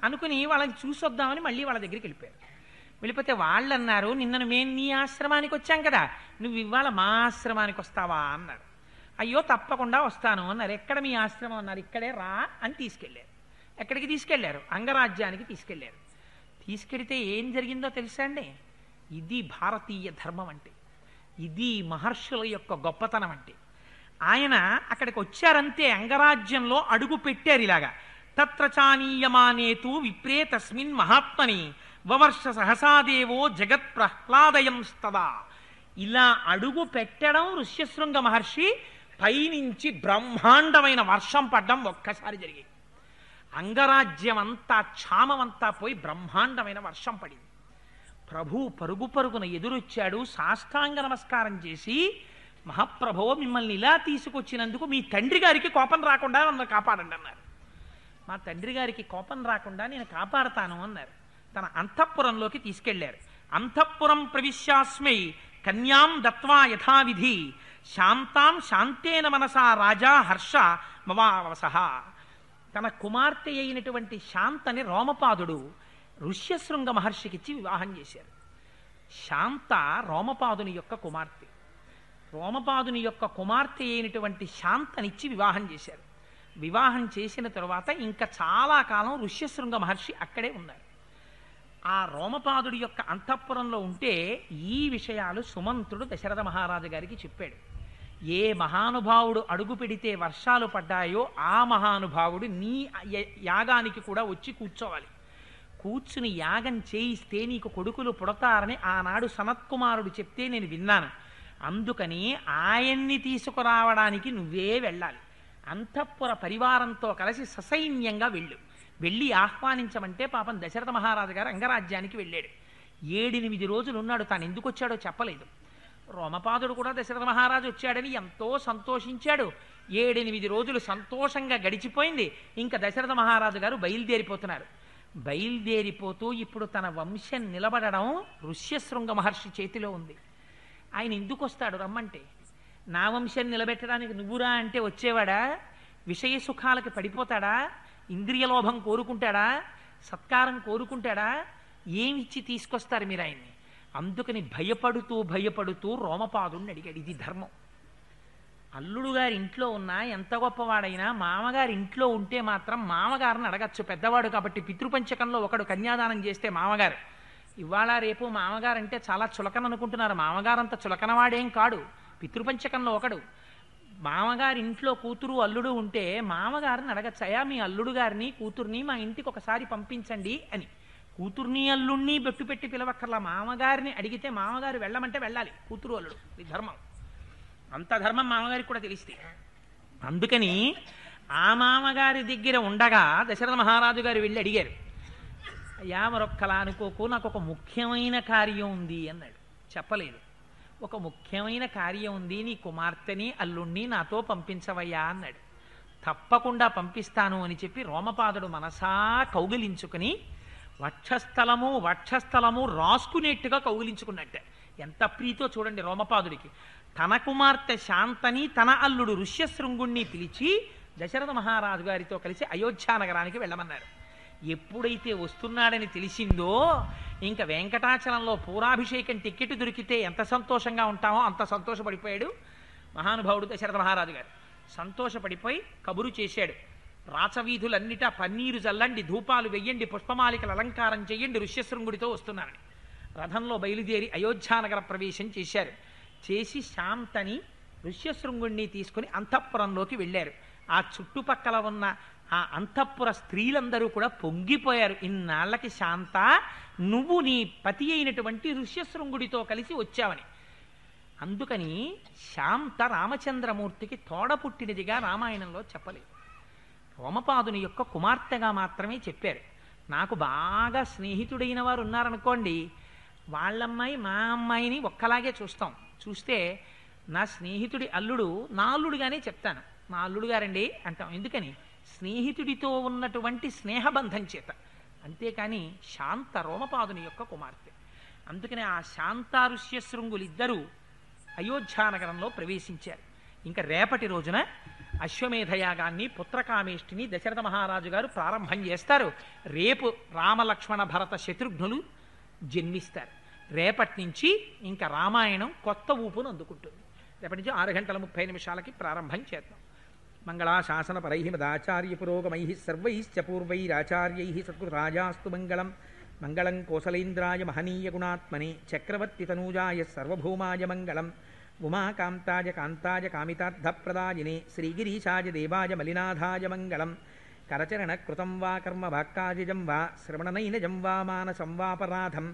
అనుకుని వాళ్ళని చూసొద్దామని మళ్ళీ వాళ్ళ దగ్గరికి వెళ్ళిపోయారు. వెళ్ళిపోతే వాళ్ళు అన్నారు, నిన్నను మేము నీ ఆశ్రమానికి వచ్చాం కదా, నువ్వు ఇవాళ మా ఆశ్రమానికి వస్తావా అన్నారు. అయ్యో తప్పకుండా వస్తాను అన్నారు. ఎక్కడ మీ ఆశ్రమం అన్నారు. ఇక్కడే రా అని తీసుకెళ్ళారు. ఎక్కడికి తీసుకెళ్లారు? అంగరాజ్యానికి తీసుకెళ్లారు. తీసుకెడితే ఏం జరిగిందో తెలుసా అండి? ఇది భారతీయ ధర్మం అంటే, ఇది మహర్షుల యొక్క గొప్పతనం అంటే. ఆయన అక్కడికి వచ్చారంతే, అంగరాజ్యంలో అడుగు పెట్టారు ఇలాగా. తత్ర చానీయమానేతు విప్రే తస్మిన్ మహాత్మని వవర్ష సహసాదేవో జగత్ ప్రహ్లాదయం స్తదా. ఇలా అడుగు పెట్టడం ఋష్యశృంగ మహర్షి పైనుంచి బ్రహ్మాండమైన వర్షం పడ్డం ఒక్కసారి జరిగింది. అంగరాజ్యం అంతా, క్షామమంతా పోయి బ్రహ్మాండమైన వర్షం పడింది. ప్రభు పరుగు పరుగున ఎదురొచ్చాడు, సాష్టాంగ నమస్కారం చేసి, మహాప్రభో మిమ్మల్ని ఇలా తీసుకొచ్చినందుకు మీ తండ్రి గారికి కోపం రాకుండా నన్ను కాపాడండి అన్నారు. మా తండ్రి గారికి కోపం రాకుండా నేను కాపాడతాను అన్నారు. తన అంతఃపురంలోకి తీసుకెళ్లారు. అంతఃపురం ప్రవిశ్యాస్మై కన్యాం దత్వా యథావిధి శాంతాం శాంతేన మనసా రాజా హర్ష మవావసహ. తన కుమార్తె అయినటువంటి శాంతని రోమపాదుడు ఋష్యశృంగ మహర్షికిచ్చి వివాహం చేశారు. శాంత రోమపాదుని యొక్క కుమార్తె. రోమపాదుని యొక్క కుమార్తె అయినటువంటి శాంతనిచ్చి వివాహం చేశారు. వివాహం చేసిన తరువాత ఇంకా చాలా కాలం ఋష్యశృంగ మహర్షి అక్కడే ఉన్నారు. ఆ రోమపాదుడి యొక్క అంతఃపురంలో ఉంటే ఈ విషయాలు సుమంత్రుడు దశరథ మహారాజు గారికి చెప్పాడు. ఏ మహానుభావుడు అడుగు పెడితే వర్షాలు పడ్డాయో ఆ మహానుభావుడు నీ యాగానికి కూడా వచ్చి కూర్చోవాలి. కూర్చుని యాగం చేయిస్తే నీకు కొడుకులు పుడతారని ఆనాడు సనత్కుమారుడు చెప్తే నేను విన్నాను. అందుకని ఆయన్ని తీసుకురావడానికి నువ్వే వెళ్ళాలి. అంతఃపుర పరివారంతో కలిసి ససైన్యంగా వెళ్ళి ఆహ్వానించమంటే పాపం దశరథ మహారాజు గారు అంగరాజ్యానికి వెళ్ళాడు. 7-8 రోజులు ఉన్నాడు. తాను ఎందుకు వచ్చాడో చెప్పలేదు. రోమపాదుడు కూడా దశరథ మహారాజు వచ్చాడని ఎంతో సంతోషించాడు. 7-8 రోజులు సంతోషంగా గడిచిపోయింది. ఇంకా దశరథ మహారాజు గారు బయలుదేరిపోతున్నారు. బయలుదేరిపోతూ ఇప్పుడు తన వంశం నిలబడడం ఋష్యశృంగ మహర్షి చేతిలో ఉంది. ఆయన ఎందుకు వస్తాడు రమ్మంటే? నా వంశం నిలబెట్టడానికి నువ్వురా అంటే వచ్చేవాడా? విషయ సుఖాలకి పడిపోతాడా? ఇంద్రియలోభం కోరుకుంటాడా? సత్కారం కోరుకుంటాడా? ఏమిచ్చి తీసుకొస్తారు మీరు ఆయన్ని? అందుకని భయపడుతూ రోమపాదుడిని అడిగాడు. ఇది ధర్మం. అల్లుడు గారి ఇంట్లో ఉన్నా ఎంత గొప్పవాడైనా మామగారి ఇంట్లో ఉంటే మాత్రం మామగారిని అడగచ్చు. పెద్దవాడు కాబట్టి. పితృపంచకంలో ఒకడు కన్యాదానం చేస్తే మామగారు. ఇవాళ రేపు మామగారు అంటే చాలా చులకన అనుకుంటున్నారు. మామగారంత చులకనవాడేం కాడు. పితృపంచకంలో ఒకడు. మామగారి ఇంట్లో కూతురు అల్లుడు ఉంటే మామగారిని అడగచ్చు, అయ్యా మీ అల్లుడు గారిని కూతుర్ని మా ఇంటికి ఒకసారి పంపించండి అని. కూతుర్ని అల్లుడిని బెట్టు పెట్టి పిలవక్కర్లా. మామగారిని అడిగితే మామగారు వెళ్ళమంటే వెళ్ళాలి. కూతురు అల్లుడు ఇది ధర్మం. అంత ధర్మం మామగారికి కూడా తెలిస్తే. అందుకని ఆ మామగారి దగ్గర ఉండగా దశరథ మహారాజు గారు వెళ్ళి అడిగారు, అయ్యా మరొక్కలా అనుకోకు, నాకు ఒక ముఖ్యమైన కార్యం ఉంది అన్నాడు. చెప్పలేదు. ఒక ముఖ్యమైన కార్యం ఉంది, నీ కుమార్తెని అల్లుణ్ణి నాతో పంపించవయ్యా అన్నాడు. తప్పకుండా పంపిస్తాను అని చెప్పి రోమపాదుడు మనసా కౌగిలించుకుని వక్షస్థలము రాసుకునేట్టుగా కౌగిలించుకున్నట్టే. ఎంత ప్రీతో చూడండి రోమపాదుడికి. తన కుమార్తె శాంతని తన అల్లుడు ఋష్యశృంగుణ్ణి పిలిచి దశరథ మహారాజు గారితో కలిసి అయోధ్యా నగరానికి వెళ్ళమన్నారు. ఎప్పుడైతే వస్తున్నాడని తెలిసిందో ఇంకా వెంకటాచలంలో పూరాభిషేకం టిక్కెట్ దొరికితే ఎంత సంతోషంగా ఉంటామో అంత సంతోషపడిపోయాడు మహానుభావుడు దశరథ మహారాజు గారు. సంతోషపడిపోయి కబురు చేశాడు, రాచవీధులన్నిటా పన్నీరు చల్లండి, ధూపాలు వెయ్యండి, పుష్పమాలికలు అలంకారం చెయ్యండి, ఋష్యశృంగుడితో వస్తున్నారని. రథంలో బయలుదేరి అయోధ్యానగర ప్రవేశం చేశారు. చేసి శాంతని ఋష్యశృంగుణ్ణి తీసుకుని అంతఃపురంలోకి వెళ్ళారు. ఆ చుట్టుపక్కల ఉన్న ఆ అంతఃపుర స్త్రీలందరూ కూడా పొంగిపోయారు. ఇన్నాళ్లకి శాంత నువ్వు నీ పతి అయినటువంటి ఋష్యశృంగుడితో కలిసి వచ్చావని. అందుకని శాంత రామచంద్రమూర్తికి తోడ పుట్టినదిగా రామాయణంలో చెప్పలేదు. రోమపాదుని యొక్క కుమార్తెగా మాత్రమే చెప్పారు. నాకు బాగా స్నేహితుడైన వారు ఉన్నారనుకోండి, వాళ్ళమ్మాయి మా అమ్మాయిని ఒక్కలాగే చూస్తాం. చూస్తే నా స్నేహితుడి అల్లుడు నా అల్లుడుగానే చెప్తాను. మా అల్లుడు గారండి అంటాం. ఎందుకని? స్నేహితుడితో ఉన్నటువంటి స్నేహబంధం చేత. అంతేకాని శాంత రోమపాదుని యొక్క కుమార్తె. అందుకని ఆ శాంతారుష్యశృంగులిద్దరూ అయోధ్యానగరంలో ప్రవేశించారు. ఇంకా రేపటి రోజున అశ్వమేధయాగాన్ని పుత్రకామేష్టిని దశరథ మహారాజు గారు ప్రారంభం చేస్తారు. రేపు రామలక్ష్మణ భరత శత్రుఘ్నులు జన్మిస్తారు. రేపటి నుంచి ఇంకా రామాయణం కొత్త ఊపును అందుకుంటుంది. రేపటి నుంచి 6:30 ప్రారంభం చేద్దాం. మంగళాశాసనపరై మదాచార్య పురోగమై సర్వైశ్చ పూర్వైరాచార్యై సత్కృతాయాస్తు మంగళం. మంగళం కోసలేంద్రాయ మహనీయ గుణాత్మనే చక్రవర్తి తనూజాయ సర్వభౌమాయ మంగళం. ఉమాకాంతాయ కాంతాయ కామితార్థప్రదాయినే శ్రీగిరీశాయ దేవాయ మలినాథాయ మంగళం. కరచరణ కృతం వా కర్మ వాక్కాజం వా శ్రవణనైనజం వా మానసం వాపరాధం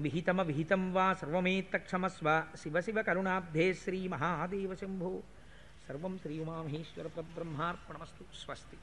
విహితం వా సర్వమేత్తక్షమస్వ. శివ శివ కరుణాబ్ధే శ్రీ మహాదేవ శంభో. సర్వం శ్రీ ఉమామహేశ్వర పరబ్రహ్మార్పణమస్తు. స్వస్తి.